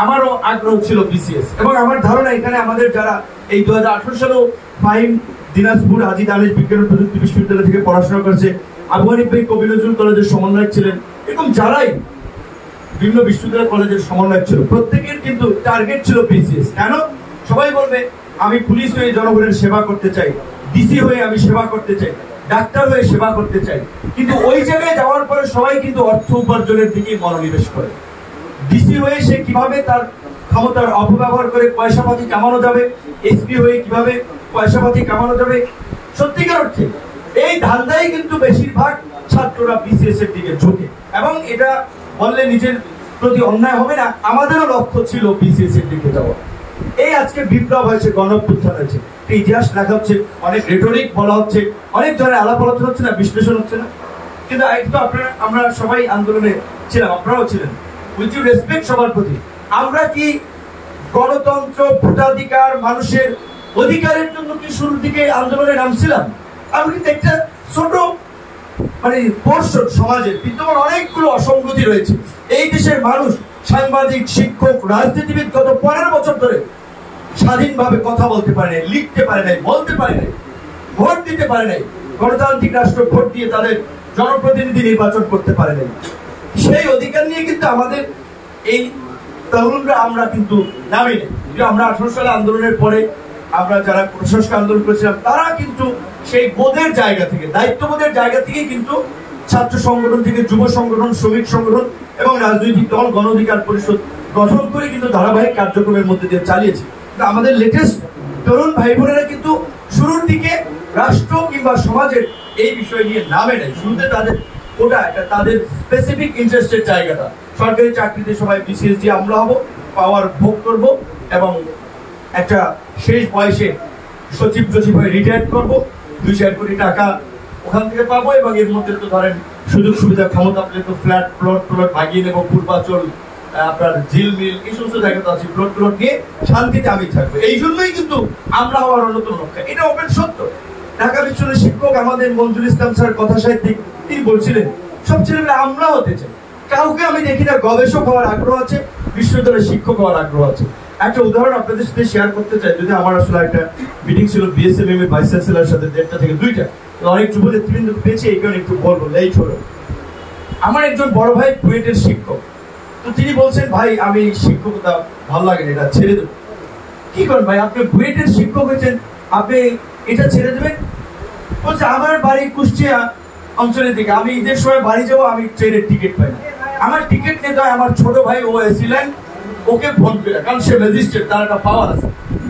আমারও আগ্রহ ছিল বিসিএস, এবং আমার ধারণা এখানে আমাদের যারা এই 2018 সালেও ফাইন দিনাজপুর হাজী দানেশ বিজ্ঞান ও প্রযুক্তি বিশ্ববিদ্যালয় থেকে পড়াশোনা করেছে, আবু হানিফ ভাই কবি নজরুল কলেজের সমন্বয়ক ছিলেন, এরকম যারাই বিভিন্ন বিশ্ববিদ্যালয় কলেজের সমন্বয়ক ছিল, প্রত্যেকের কিন্তু টার্গেট ছিল বিসিএস। কেন? সবাই বলবে আমি পুলিশ হয়ে জনগণের সেবা করতে চাই, ডিসি হয়ে আমি সেবা করতে চাই, ডাক্তার হয়ে সেবা করতে চাই, কিন্তু ওই জায়গায় যাওয়ার পরে সবাই কিন্তু অর্থ উপার্জনের দিকে মনোনিবেশ করে। ডিসি হয়ে সে কিভাবে তার ক্ষমতার অপব্যবহার করে পয়সাপাতি কামানো যাবে, এসপি হয়ে কিভাবে পয়সাপাতি কামানো যাবে, সত্যিকার অর্থে এই ধান্দাই কিন্তু বেশিরভাগ ছাত্ররা বিসিএস এর দিকে ঝুঁকে। এবং এটা বললে নিজের প্রতি অন্যায় হবে না, আমাদেরও লক্ষ্য ছিল বিসিএস এর দিকে যাওয়া। এই আজকে বিপ্লব হয়েছে, গণঅভ্যুত্থান হয়েছে, ইতিহাস লেখা হচ্ছে, অনেক রেটরিক বলা হচ্ছে, অনেক ধরনের আলাপ আলোচনা হচ্ছে না, বিশ্লেষণ হচ্ছে না, কিন্তু একটু আপনারা, আমরা সবাই আন্দোলনে ছিলাম, আপনারাও ছিলেন, উইথ ইউ রেসপেক্ট সবার প্রতি। আমরা কি গণতন্ত্র, ভোটাধিকার, মানুষের অধিকারের জন্য কি শুরুর দিকে আন্দোলনে নামছিলাম? আমরা কিন্তু একটা ছোট পোর্শন সমাজের বিদ্যমান অনেকগুলো অসঙ্গতি রয়েছে। এই দেশের মানুষ, সাংবাদিক, শিক্ষক, রাজনীতিবিদ গত 15 বছর ধরে স্বাধীনভাবে কথা বলতে পারে নাই, লিখতে পারে নাই, বলতে পারে নাই, ভোট দিতে পারে নাই, গণতান্ত্রিক রাষ্ট্র ভোট দিয়ে তাদের জনপ্রতিনিধি নির্বাচন করতে পারে নাই। সেই অধিকার নিয়ে কিন্তু আমাদের এই তরুণরা আমরা কিন্তু নামি নেই। আমরা 18 সালে আন্দোলনের পরে আমরা যারা কুসংস্কার আন্দোলন করেছিলাম, তারা কিন্তু সেই বোধের জায়গা থেকে, দায়িত্ববোধের জায়গা থেকে কিন্তু ছাত্র সংগঠন থেকে যুব সংগঠন, শ্রমিক সংগঠন এবং রাজনৈতিক দল গণ অধিকার পরিষদ গঠন করে কিন্তু ধারাবাহিক কার্যক্রমের মধ্যে দিয়ে চালিয়েছে। আমাদের লেটেস্ট তরুণ ভাই বোনেরা কিন্তু শুরুর দিকে রাষ্ট্র কিংবা সমাজের এই বিষয় নিয়ে নামে নাই। শুরুতে তাদের ওটা একটা তাদের স্পেসিফিক ইন্টারেস্টের জায়গাটা, সরকারি চাকরিতে সবাই বিসিএস দিয়ে আমরা হব, পাওয়ার ভোগ করব এবং একটা শেষ বয়সে সচিব হয়ে রিটায়ার করবো, 2-4 কোটি টাকা ওখান থেকে পাবো, এবং এর মধ্যে তো ধরেন সুযোগ সুবিধা, ক্ষমতা পেলে তো ফ্ল্যাট প্লট ভাগিয়ে নেবো, পূর্বাচল, আপনার ঝিল মিল, এই সমস্ত জায়গাতে আছে, প্লট নিয়ে শান্তিতে আমি থাকবো। এই জন্যই কিন্তু আমরা হওয়ার অন্যতম লক্ষ্য, এটা ওপেন সত্য। ঢাকা বিশ্ববিদ্যালয়ের শিক্ষক আমাদের মঞ্জুর ইসলাম স্যার, কথা সাহিত্যিক, তিনি বলছিলেন সব ছেলেমেয়েরা আমরা হতে চাই। কাউকে আমি দেখি না গবেষক হওয়ার আগ্রহ আছে, বিশ্ববিদ্যালয়ের শিক্ষক হওয়ার আগ্রহ আছে। একটা উদাহরণ আপনাদের সাথে শেয়ার করতে চাই। যদি আমার আসলে একটা মিটিং ছিল বিএসএমএম এর ভাইস চ্যান্সেলরের সাথে 1টা থেকে 2টা, অনেক যুব নেতৃবৃন্দ পেয়েছে, এই কারণে একটু বলবো। এই ছোট আমার একজন বড় ভাই বুয়েটের শিক্ষক, তো তিনি বলছেন ভাই আমি শিক্ষকতা ভালো লাগে না, এটা ছেড়ে দেবো। কি করেন ভাই, আপনি বুয়েটের শিক্ষক হয়েছেন, আপনি এটা ছেড়ে দেবেন? বলছে আমার বাড়ি কুষ্টিয়া অঞ্চলের দিকে, আমি ঈদের সময় বাড়ি যাবো, আমি ট্রেনের টিকিট পাই না, আমার টিকিট নিতে হয় আমার ছোট ভাই, ও এসিলেন, ওকে ফোন করে, কারণ সে ম্যাজিস্ট্রেট, তার একটা পাওয়ার আছে।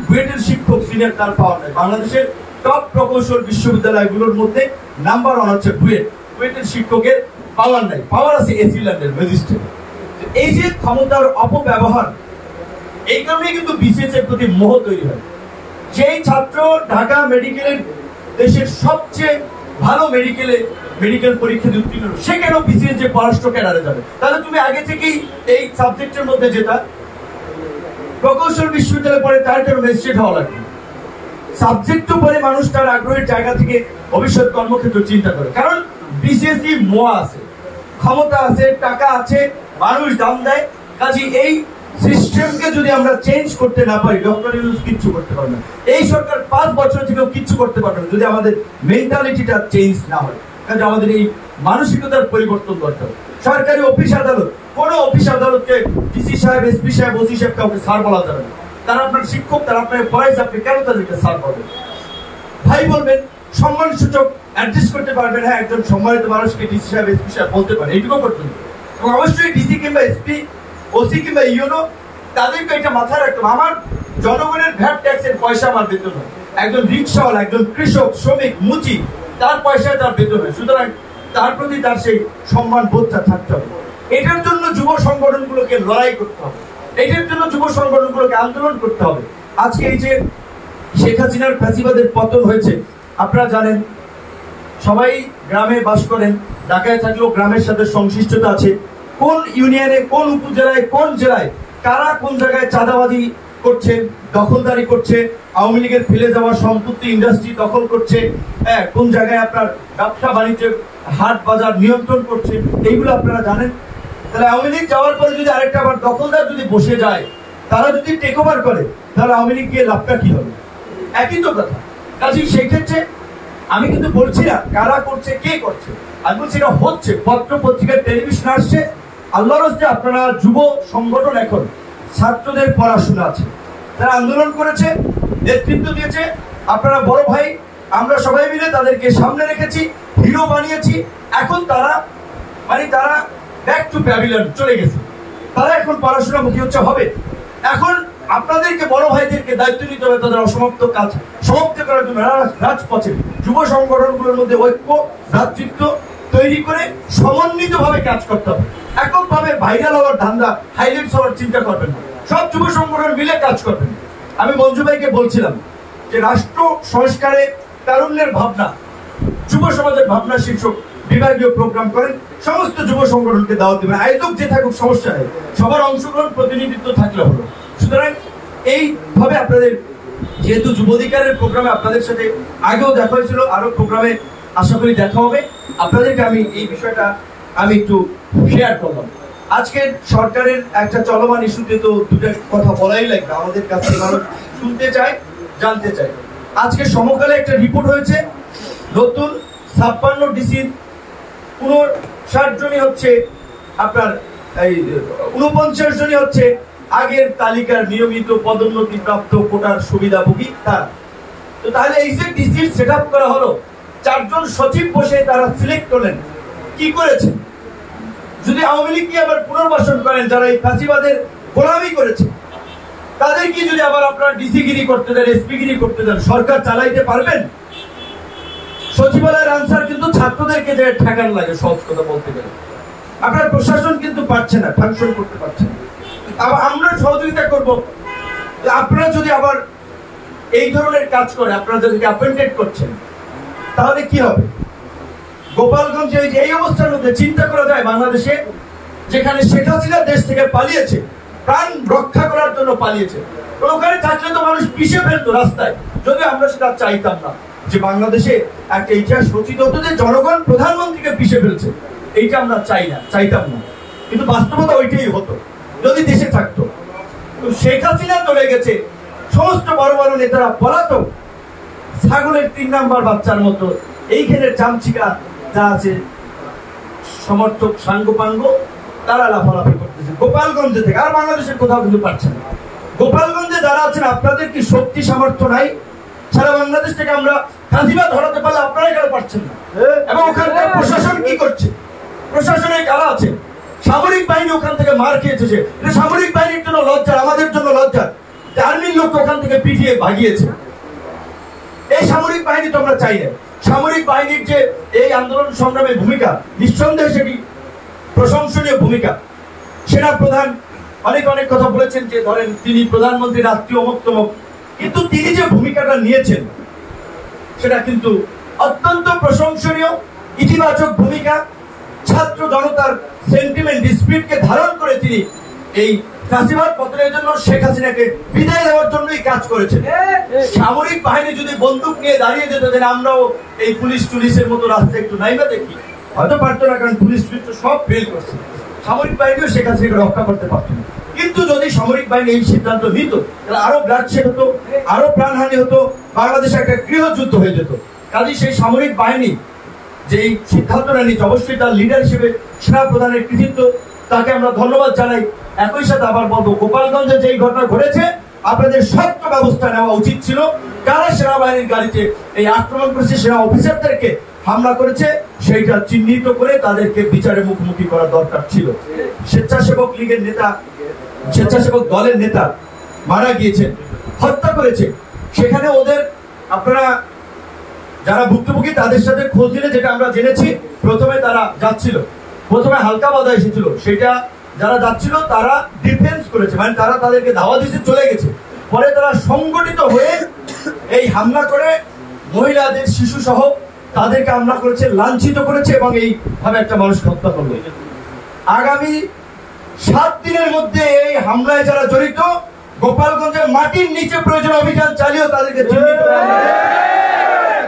বুয়েটের শিক্ষক সিনিয়র, তার পাওয়ার নাই। বাংলাদেশের টপ প্রকৌশল বিশ্ববিদ্যালয়গুলোর মধ্যে নাম্বার 1 হচ্ছে বুয়েট। বুয়েটের শিক্ষকের পাওয়ার নাই, পাওয়ার আছে এসিল্যান্ডের ম্যাজিস্ট্রেট। এই যে ক্ষমতার অপব্যবহার, এই কারণে কিন্তু বিসিএস এর প্রতি মোহ তৈরি হয়। যেই ছাত্র ঢাকা মেডিকেলের দেশের সবচেয়ে ভালো মেডিকেল পরীক্ষা দিয়ে উত্তীর্ণ, সে কেন বিসিএস যে পররাষ্ট্র ক্যাডারে যাবে? তাহলে তুমি আগে থেকেই এই সাবজেক্টের মধ্যে যেটা প্রকৌশল বিশ্ববিদ্যালয়ে পড়ে, তার কেন ম্যাজিস্ট্রেট হওয়া লাগবে? সাবজেক্টও পরে মানুষ তার আগ্রহের জায়গা থেকে ভবিষ্যৎ কর্মক্ষেত্র চিন্তা করে, কারণ বিসিএসই মোয়া আছে, ক্ষমতা আছে, টাকা আছে, মানুষ দাম দেয়। কাজে এই সিস্টেমকে যদি আমরা চেঞ্জ করতে না পারি, ডক্টর ইউনূস কিচ্ছু করতে পারবে না। এই সরকার 5 বছর থেকেও কিচ্ছু করতে পারবে না যদি আমাদের মেন্টালিটিটা চেঞ্জ না হয়। কাজে আমাদের এই মানসিকতার পরিবর্তন দরকার। সরকারি অফিস আদালত, কোন অফিস আদালতকে ডিসি সাহেব, এসপি সাহেব, ওসি সাহেব কাউকে স্যার বলা যাবে না। তারা আপনার শিক্ষক, তারা আপনার পড়াইছে, আপনি কেন তাদেরকে স্যার বলবেন? ভাই বলবেন, সম্মানসূচক অ্যাডজাস্ট করতে পারবেন, হ্যাঁ একজন সম্মানিত মানুষকে ডিসি সাহেব এসপি সাহেব বলতে পারে, এইটুকু পর্যন্ত। এবং অবশ্যই ডিসি কিংবা এসপি, ওসি কিংবা ইউনো তাদেরকে এটা মাথায় রাখতে হবে, আমার জনগণের ভ্যাট ট্যাক্সের পয়সা আমার বেতন হয়, একজন রিক্সাওয়ালা, একজন কৃষক, শ্রমিক, মুচি, তার পয়সায় তার বেতন হয়। সুতরাং তার প্রতি তার সেই সম্মান বোধটা থাকতে হবে। এটার জন্য যুব সংগঠনগুলোকে লড়াই করতে হবে, এটার জন্য যুব সংগঠনগুলোকে আন্দোলন করতে হবে। আজকে এই যে শেখ হাসিনার ফ্যাসিবাদের পতন হয়েছে, আপনারা জানেন, সবাই গ্রামে বাস করেন, ঢাকায় থাকলেও গ্রামের সাথে সংশ্লিষ্টতা আছে। কোন ইউনিয়নে, কোন উপজেলায়, কোন জেলায় কারা কোন জায়গায় চাঁদাবাজি করছে, দখলদারি করছে, আওয়ামী লীগের ফেলে যাওয়া সম্পত্তি ইন্ডাস্ট্রি দখল করছে, হ্যাঁ কোন জায়গায় আপনার ব্যবসা বাণিজ্যের হাট বাজার নিয়ন্ত্রণ করছে, এইগুলো আপনারা জানেন। তাহলে আওয়ামী লীগ যাওয়ার পরে যদি আরেকটা আবার দখলদার যদি বসে যায়, তারা যদি টেক ওভার করে, তাহলে আওয়ামী লীগ গিয়ে লাভটা কি হবে? একই তো কথা। কাজেই সেই ক্ষেত্রে আমি কিন্তু বলছি না কারা করছে, কে করছে, আমি বলছি এটা হচ্ছে, পত্র পত্রিকায় টেলিভিশন আসছে। আল্লাহর হস্তে আপনারা যুব সংগঠন, এখন ছাত্রদের পড়াশোনা আছে, তারা আন্দোলন করেছে, নেতৃত্ব দিয়েছে, আপনারা বড় ভাই, আমরা সবাই মিলে তাদেরকে সামনে রেখেছি, হিরো বানিয়েছি। এখন তারা তারা ব্যাক টু প্যাভিলিয়ন চলে গেছে, তারা এখন পড়াশোনামুখী হচ্ছে হবে। এখন আপনাদেরকে বড় ভাইদেরকে দায়িত্ব নিতে হবে তাদের অসমাপ্ত কাজ সমাপ্ত করার জন্য। রাজপথে যুব সংগঠনগুলোর মধ্যে ঐক্য, ভ্রাতৃত্ব তৈরি করে সমন্বিতভাবে কাজ করতে হবে। এককভাবে ভাইরাল হওয়ার ধান্দা, হাইলাইটস হওয়ার চিন্তা করবেন না, সব যুব সংগঠন মিলে কাজ করবেন। আমি মঞ্জু ভাইকে বলছিলাম যে রাষ্ট্র সংস্কারে তারুণ্যের ভাবনা, যুব সমাজের ভাবনা শীর্ষক বিভাগীয় প্রোগ্রাম করেন, সমস্ত যুব সংগঠনকে দাওয়াত দেবেন। আয়োজক যে থাকুক সমস্যা নেই, সবার অংশগ্রহণ প্রতিনিধিত্ব থাকলে হলো। সুতরাং এইভাবে আপনাদের, যেহেতু যুব অধিকারের প্রোগ্রামে আপনাদের সাথে আগেও দেখা হয়েছিল, আরো প্রোগ্রামে আশা করি দেখা হবে, আপনাদেরকে আমি এই বিষয়টা আমি একটু শেয়ার করলাম। আজকে সরকারের একটা চলমান ইস্যুতে তো দুটো কথা বলাই লাগবে, আমাদের কাছে মানুষ শুনতে চায়, জানতে চায়। আজকে সমকালে একটা রিপোর্ট হয়েছে, নতুন 56 ডিসির 59 জনই হচ্ছে আপনার, এই 49 জনই হচ্ছে আগের তালিকার নিয়মিত পদোন্নতি প্রাপ্ত কোটার সুবিধাভোগী তারা। তো তাহলে এই যে ডিসির সেট আপ করা হলো, 4 জন সচিব বসে তারা সিলেক্ট করলেন, কি করেছে? যদি আওয়ামী লীগকে আবার পুনর্বাসন করেন, যারা এই ফাঁসিবাদের গোলামি করেছে, তাদের কি যদি আবার আপনারা ডিসিগিরি করতে দেন, এসপিগিরি করতে দেন, সরকার চালাইতে পারবেন? সচিবালয়ের আনসার কিন্তু ছাত্রদেরকে যে ঠেকানো লাগে, সহজ কথা বলতে গেলে আপনার প্রশাসন কিন্তু পারছে না, ফাংশন করতে পারছে না। আবার আমরা সহযোগিতা করব, আপনারা যদি আবার এই ধরনের কাজ করে, আপনারা যদি অ্যাপয়েন্টেড করছেন, তাহলে কি হবে? গোপালগঞ্জে এই অবস্থার মধ্যে চিন্তা করা যায়, বাংলাদেশে যেখানে শেখ হাসিনা দেশ থেকে পালিয়েছে, প্রাণ রক্ষা করার জন্য পালিয়েছে, ওখানে থাকলে তো মানুষ পিষে ফেলতো রাস্তায়। যদি আমরা সেটা চাইতাম না, যে বাংলাদেশে একটা ইতিহাস রচিত হতো যে জনগণ প্রধানমন্ত্রীকে পিষে ফেলছে, এইটা আমরা চাইতাম না, কিন্তু বাস্তবতা ওইটাই হতো যদি দেশে থাকতো। শেখ হাসিনা চলে গেছে, সমস্ত বড় বড় নেতারা পলাতক, ছাগলের 3 নাম্বার বাচ্চার মতো এইখানে চামচিকা যা আছে সমর্থক সাঙ্গপাঙ্গ, তারা লাফালাফি করতেছে গোপালগঞ্জে থেকে, আর বাংলাদেশের কোথাও কিন্তু পারছে না। গোপালগঞ্জে যারা আছেন, আপনাদের কি শক্তি সামর্থ্য নাই? সারা বাংলাদেশ থেকে আমরা ফাঁসিবা ধরাতে পারলে আপনারা কেন পারছেন না? এবং ওখানকার প্রশাসন কি করছে? প্রশাসনে কারা আছে? সামরিক বাহিনী ওখান থেকে মার খেয়েছে, সামরিক বাহিনীর জন্য লজ্জার, আমাদের জন্য লজ্জার, আর্মির লোক ওখান থেকে পিটিয়ে ভাগিয়েছে। এই সামরিক বাহিনী তো আমরা চাই না। সামরিক বাহিনীর যে এই আন্দোলন সংগ্রামের ভূমিকা, নিঃসন্দেহে সেটি প্রশংসনীয় ভূমিকা। সেনা প্রধান অনেক কথা বলেছেন, যে ধরেন তিনি প্রধানমন্ত্রীর আত্মীয় অমুক তমুক, কিন্তু তিনি যে ভূমিকাটা নিয়েছেন সেটা কিন্তু অত্যন্ত প্রশংসনীয়, ইতিবাচক ভূমিকা। ছাত্র জনতার সেন্টিমেন্ট, স্পিরিটকে ধারণ করে তিনি এই ফ্যাসিবাদ পতনের জন্য, শেখ হাসিনাকে বিদায় দেওয়ার জন্যই কাজ করেছেন। সামরিক বাহিনী যদি বন্দুক নিয়ে দাঁড়িয়ে যেত, যে আমরাও এই পুলিশ টুলিশের মতো রাস্তায় একটু নাইবা দেখি, হয়তো পারতো না, কারণ পুলিশ তো সব ফেল করছে। সামরিক বাহিনীও শেখ হাসিনাকে রক্ষা করতে পারত না। কিন্তু যদি সামরিক বাহিনী এই সিদ্ধান্ত নিত, তাহলে আরো ব্লাডশেড হতো, আরো প্রাণহানি হতো, বাংলাদেশে একটা গৃহযুদ্ধ হয়ে যেত। কাজে সেই সামরিক বাহিনী যে সিদ্ধান্তটা নিচ্ছে, অবশ্যই তার লিডার হিসেবে সেনা প্রধানের কৃতিত্ব, তাকে আমরা ধন্যবাদ জানাই। একই সাথে আবার বলবো, গোপালগঞ্জে যেই ঘটনা ঘটেছে, আপনাদের শক্ত ব্যবস্থা নেওয়া উচিত ছিল। কারা সেনাবাহিনীর গাড়িতে এই আক্রমণ করেছে, সেনা অফিসারদেরকে হামলা করেছে সেইটা চিহ্নিত করে তাদেরকে বিচারে মুখোমুখি করা দরকার ছিল। স্বেচ্ছাসেবক লীগের নেতা, স্বেচ্ছাসেবক দলের নেতা মারা গিয়েছেন, হত্যা করেছে। সেখানে ওদের আপনারা যারা ভুক্তভোগী তাদের সাথে খোঁজ দিলে যেটা আমরা জেনেছি, প্রথমে তারা যাচ্ছিল, প্রথমে হালকা বাধা এসেছিল, সেটা যারা যাচ্ছিল তারা ডিফেন্স করেছে, মানে তারা তাদেরকে ধাওয়া দিতে চলে গেছে। পরে তারা সংগঠিত হয়ে এই হামলা করে মহিলাদের, শিশু সহ তাদেরকে হামলা করেছে, লাঞ্ছিত করেছে এবং এইভাবে একটা মানুষকে হত্যা করলো। আগামী 7 দিনের মধ্যে এই হামলায় যারা জড়িত, গোপালগঞ্জের মাটির নিচে প্রয়োজন অভিযান চালিয়েও তাদেরকে চিহ্নিত করা হবে।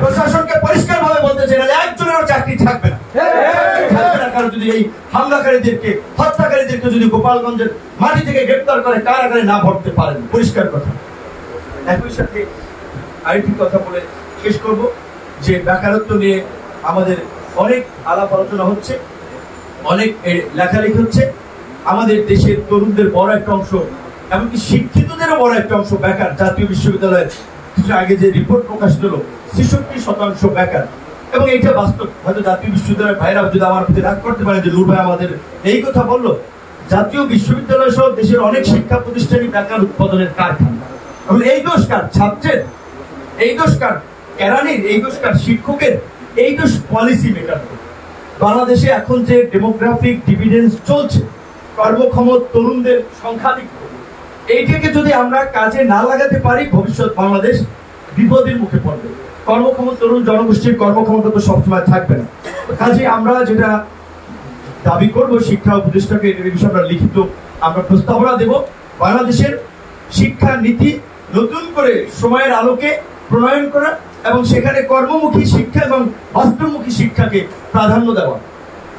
প্রশাসনকে পরিষ্কার ভাবে বলতে চাই, একজনেরও চাকরি থাকবে না, কারণ যদি এই হামলাকারীদেরকে, হত্যাকারীদেরকে যদি গোপালগঞ্জের মাটি থেকে গ্রেপ্তার করে কারাগারে না ভরতে পারেন, পরিষ্কার কথা। একই সাথে আরেকটি কথা বলে শেষ করব যে বেকারত্ব নিয়ে আমাদের অনেক আলাপ আলোচনা হচ্ছে, অনেক লেখালেখি হচ্ছে। আমাদের দেশের তরুণদের বড় একটা অংশ, এমনকি শিক্ষিতদেরও বড় একটা অংশ বেকার। জাতীয় বিশ্ববিদ্যালয়ের কিছু আগে যে রিপোর্ট প্রকাশ হলো, 66% বেকার, এবং এইটা বাস্তব। হয়তো জাতীয় বিশ্ববিদ্যালয়ের ভাইরা যদি আমার প্রতি রাগ করতে পারে যে নূর ভাই আমাদের এই কথা বললো, জাতীয় বিশ্ববিদ্যালয় সহ দেশের অনেক শিক্ষা প্রতিষ্ঠানই বেকার উৎপাদনের কারখানা। এবং এই দোষ কার? ছাত্রের, এই দোষ কার? কেরানির, এই দোষ কার? শিক্ষকের, এই দোষ পলিসি মেকার। বাংলাদেশে এখন যে ডেমোগ্রাফিক ডিভিডেন্স চলছে, কর্মক্ষম তরুণদের সংখ্যাধিক্য, এইটাকে যদি আমরা কাজে না লাগাতে পারি, ভবিষ্যৎ বাংলাদেশ বিপদের মুখে পড়বে। কর্মক্ষম তরুণ জনগোষ্ঠীর কর্মক্ষমতা তো সবসময় থাকবে না। কাজে আমরা যেটা দাবি করব, শিক্ষা উপদেষ্টাকে এই বিষয়ে আমরা লিখিত আমরা প্রস্তাবনা দেব, বাংলাদেশের শিক্ষা নীতি নতুন করে সময়ের আলোকে প্রণয়ন করা এবং সেখানে কর্মমুখী শিক্ষা এবং বাস্তবমুখী শিক্ষাকে প্রাধান্য দেওয়া।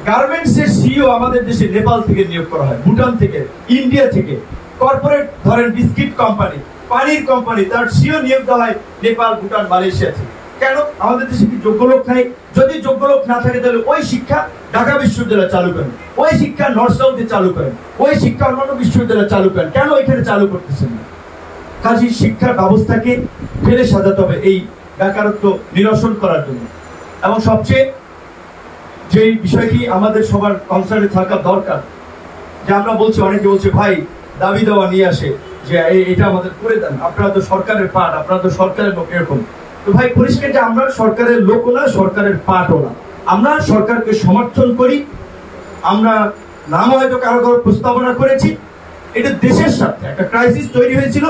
গার্মেন্টস এর সিইও আমাদের দেশে নেপাল থেকে নিয়োগ করা হয়, ভুটান থেকে, ইন্ডিয়া থেকে। কর্পোরেট ধরেন বিস্কিট কোম্পানি, পানির কোম্পানি, তার সিইও নিয়োগ দেওয়া হয় নেপাল, ভুটান, মালয়েশিয়া থেকে। কেন? আমাদের দেশে কি যোগ্য লোক নাই? যদি যোগ্য লোক না থাকে তাহলে ওই শিক্ষা ঢাকা বিশ্ববিদ্যালয় চালু করেন, ওই শিক্ষা নর্থ সাউথে চালু করেন, ওই শিক্ষা অন্যান্য বিশ্ববিদ্যালয় চালু করেন। কেন এখানে চালু করতেছেন না? কাজে শিক্ষার ব্যবস্থাকে ফেলে সাজাতে হবে এই বেকারত্ব নিরসন করার জন্য। এবং সবচেয়ে যে বিষয়টি আমাদের সবার কনসার্নে থাকা দরকার, যে আমরা বলছি, অনেকে বলছে ভাই দাবি দেওয়া নিয়ে আসে যে এটা আমাদের করে দেন, আপনারা তো সরকারের পার্ট, আপনারা তো সরকারের লোক, এরকম। তো ভাই পরিষ্কার যে আমরা সরকারের লোকও না, সরকারের পার্টও না। আমরা সরকারকে সমর্থন করি, আমরা নাম হয়তো কারো কারো প্রস্তাবনা করেছি। এটা দেশের সাথে একটা ক্রাইসিস তৈরি হয়েছিল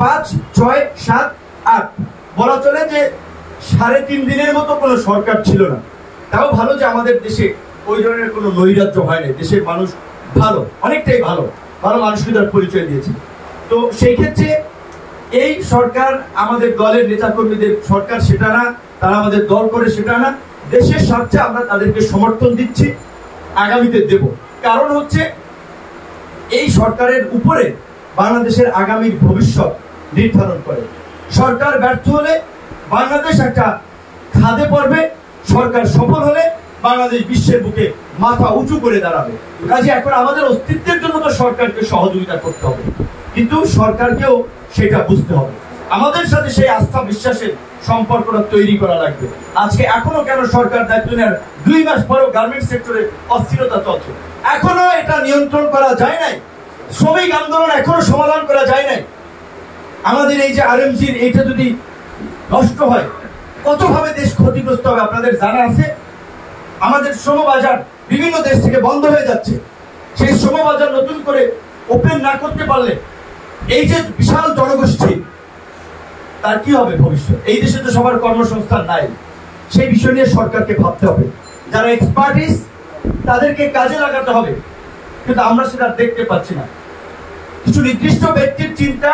5, 6, 7, 8, বলা চলে যে 3.5 দিনের মতো কোনো সরকার ছিল না। তাও ভালো যে আমাদের দেশে ওই ধরনের কোনো নৈরাজ্য হয়নি, দেশের মানুষ ভালো, অনেকটাই ভালো, ভালো মানুষের পরিচয় দিয়েছে। তো সেই ক্ষেত্রে এই সরকার আমাদের দলের নেতাকর্মীদের সরকার সেটা না, তারা আমাদের দল করে সেটা না, দেশের স্বার্থে আমরা তাদেরকে সমর্থন দিচ্ছি, আগামীতে দেব। কারণ হচ্ছে এই সরকারের উপরে বাংলাদেশের আগামীর ভবিষ্যৎ নির্ধারণ করে। সরকার ব্যর্থ হলে বাংলাদেশ একটা খাদে পড়বে, সরকার সফল হলে বাংলাদেশ বিশ্বের বুকে মাথা উঁচু করে দাঁড়াবে। কাজে এখন আমাদের অস্তিত্বের জন্য তো সরকারকে সহযোগিতা করতে হবে, কিন্তু সরকারকেও সেটা বুঝতে হবে। আমাদের সাথে সেই আস্থা বিশ্বাসের সম্পর্কটা তৈরি করা লাগবে। আজকে এখনো কেন সরকার দায়িত্ব নেওয়ার 2 মাস পরেও গার্মেন্টস সেক্টরে অস্থিরতা চলছে, এখনো এটা নিয়ন্ত্রণ করা যায় নাই, শ্রমিক আন্দোলন এখনো সমাধান করা যায় নাই। আমাদের এই যে আরএমজির এইটা যদি নষ্ট হয়, কতভাবে দেশ ক্ষতিগ্রস্ত হবে আপনাদের জানা আছে? আমাদের শ্রমবাজার বিভিন্ন দেশ থেকে বন্ধ হয়ে যাচ্ছে, সেই শ্রমবাজার নতুন করে ওপেন না করতে পারলে এই যে বিশাল জনগোষ্ঠী, তার কি হবে ভবিষ্যৎ? এই দেশে তো সবার কর্মসংস্থান নাই, সেই বিষয় নিয়ে সরকারকে ভাবতে হবে। যারা এক্সপার্টিস তাদেরকে কাজে লাগাতে হবে, কিন্তু আমরা সেটা দেখতে পাচ্ছি না। কিছু নির্দিষ্ট ব্যক্তির চিন্তা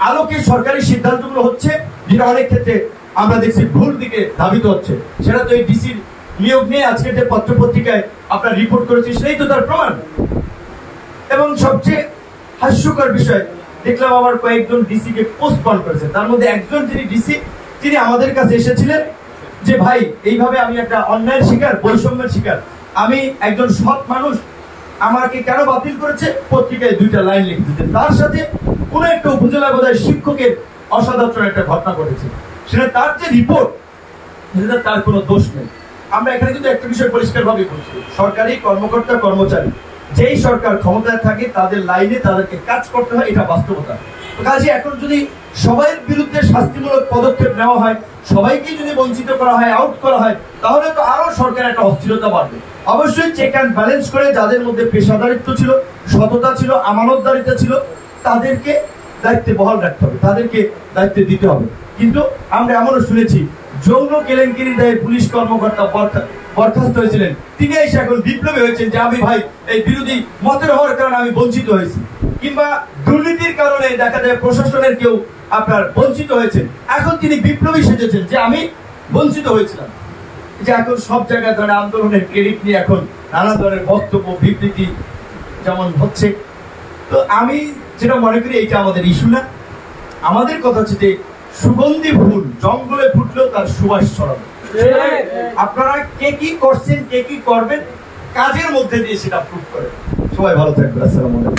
আলোকে সরকারি সিদ্ধান্তগুলো হচ্ছে, যেটা অনেক ক্ষেত্রে আমরা দেখছি ভুল দিকে ধাবিত হচ্ছে। সেটা তো এই ডিসির নিয়োগ নিয়ে আজকে যে পত্রপত্রিকায় আপনার রিপোর্ট করেছি, সেটাই তো তার প্রমাণ। এবং সবচেয়ে হাস্যকর বিষয়, দেখলাম আমার কয়েকজন ডিসি কে পোস্টপন করেছে। তার মধ্যে একজন যিনি ডিসি, তিনি আমাদের কাছে এসেছিলেন যে ভাই এইভাবে আমি একটা অন্যায়ের শিকার, বৈষম্যের শিকার, আমি একজন সৎ মানুষ, আমাকে কেন বাতিল করেছে? পত্রিকায় 2টা লাইন লিখে দিতেন। তার সাথে কোন একটা উপজেলা বোধহয় শিক্ষকের অসদাচরণ একটা ঘটনা ঘটেছে, সেটা তার যে রিপোর্ট, সেটা তার কোনো দোষ নেই। আমরা এখানে কিন্তু একটা বিষয় পরিষ্কারভাবে বলছি, সরকারি কর্মকর্তা কর্মচারী যেই সরকার ক্ষমতায় থাকে তাদের লাইনে তাদেরকে কাজ করতে হয়, এটা বাস্তবতা। কাজে এখন যদি সবার বিরুদ্ধে শাস্তিমূলক পদক্ষেপ নেওয়া হয়, সবাইকে যদি বঞ্চিত করা হয়, আউট করা হয়, তাহলে তো আরো সরকার একটা অস্থিরতা বাড়বে। অবশ্যই চেক অ্যান্ড ব্যালেন্স করে যাদের মধ্যে পেশাদারিত্ব ছিল, সততা ছিল, আমানতদারিতা ছিল, তাদেরকে দায়িত্বে বহাল রাখতে হবে, তাদেরকে দায়িত্ব দিতে হবে। কিন্তু আমরা এমনও শুনেছি যৌন কেলেঙ্কারির দায়ে পুলিশ কর্মকর্তা বরখাস্ত হয়েছিলেন, তিনি এসে এখন বিপ্লবী হয়েছেন যে আমি ভাই এই বিরোধী মতের হওয়ার কারণে আমি বঞ্চিত হয়েছি, কিংবা দুর্নীতির কারণে দেখা যায় প্রশাসনের কেউ আপনার বঞ্চিত হয়েছেন, এখন তিনি বিপ্লবী সেজেছেন যে আমি বঞ্চিত হয়েছিলাম। যে এখন সব জায়গায় ধরে আন্দোলনের ক্রেডিট নিয়ে এখন নানা ধরনের বক্তব্য বিবৃতি যেমন হচ্ছে। তো আমি যেটা মনে করি এইটা আমাদের ইস্যু না, আমাদের কথা হচ্ছে যে সুগন্ধি ফুল জঙ্গলে ফুটলেও তার সুবাস ছড়াবে। আপনারা কে কি করছেন, কে কি করবেন, কাজের মধ্যে দিয়ে সেটা প্রুভ করে। সবাই ভালো থাকবেন। আসসালামু আলাইকুম।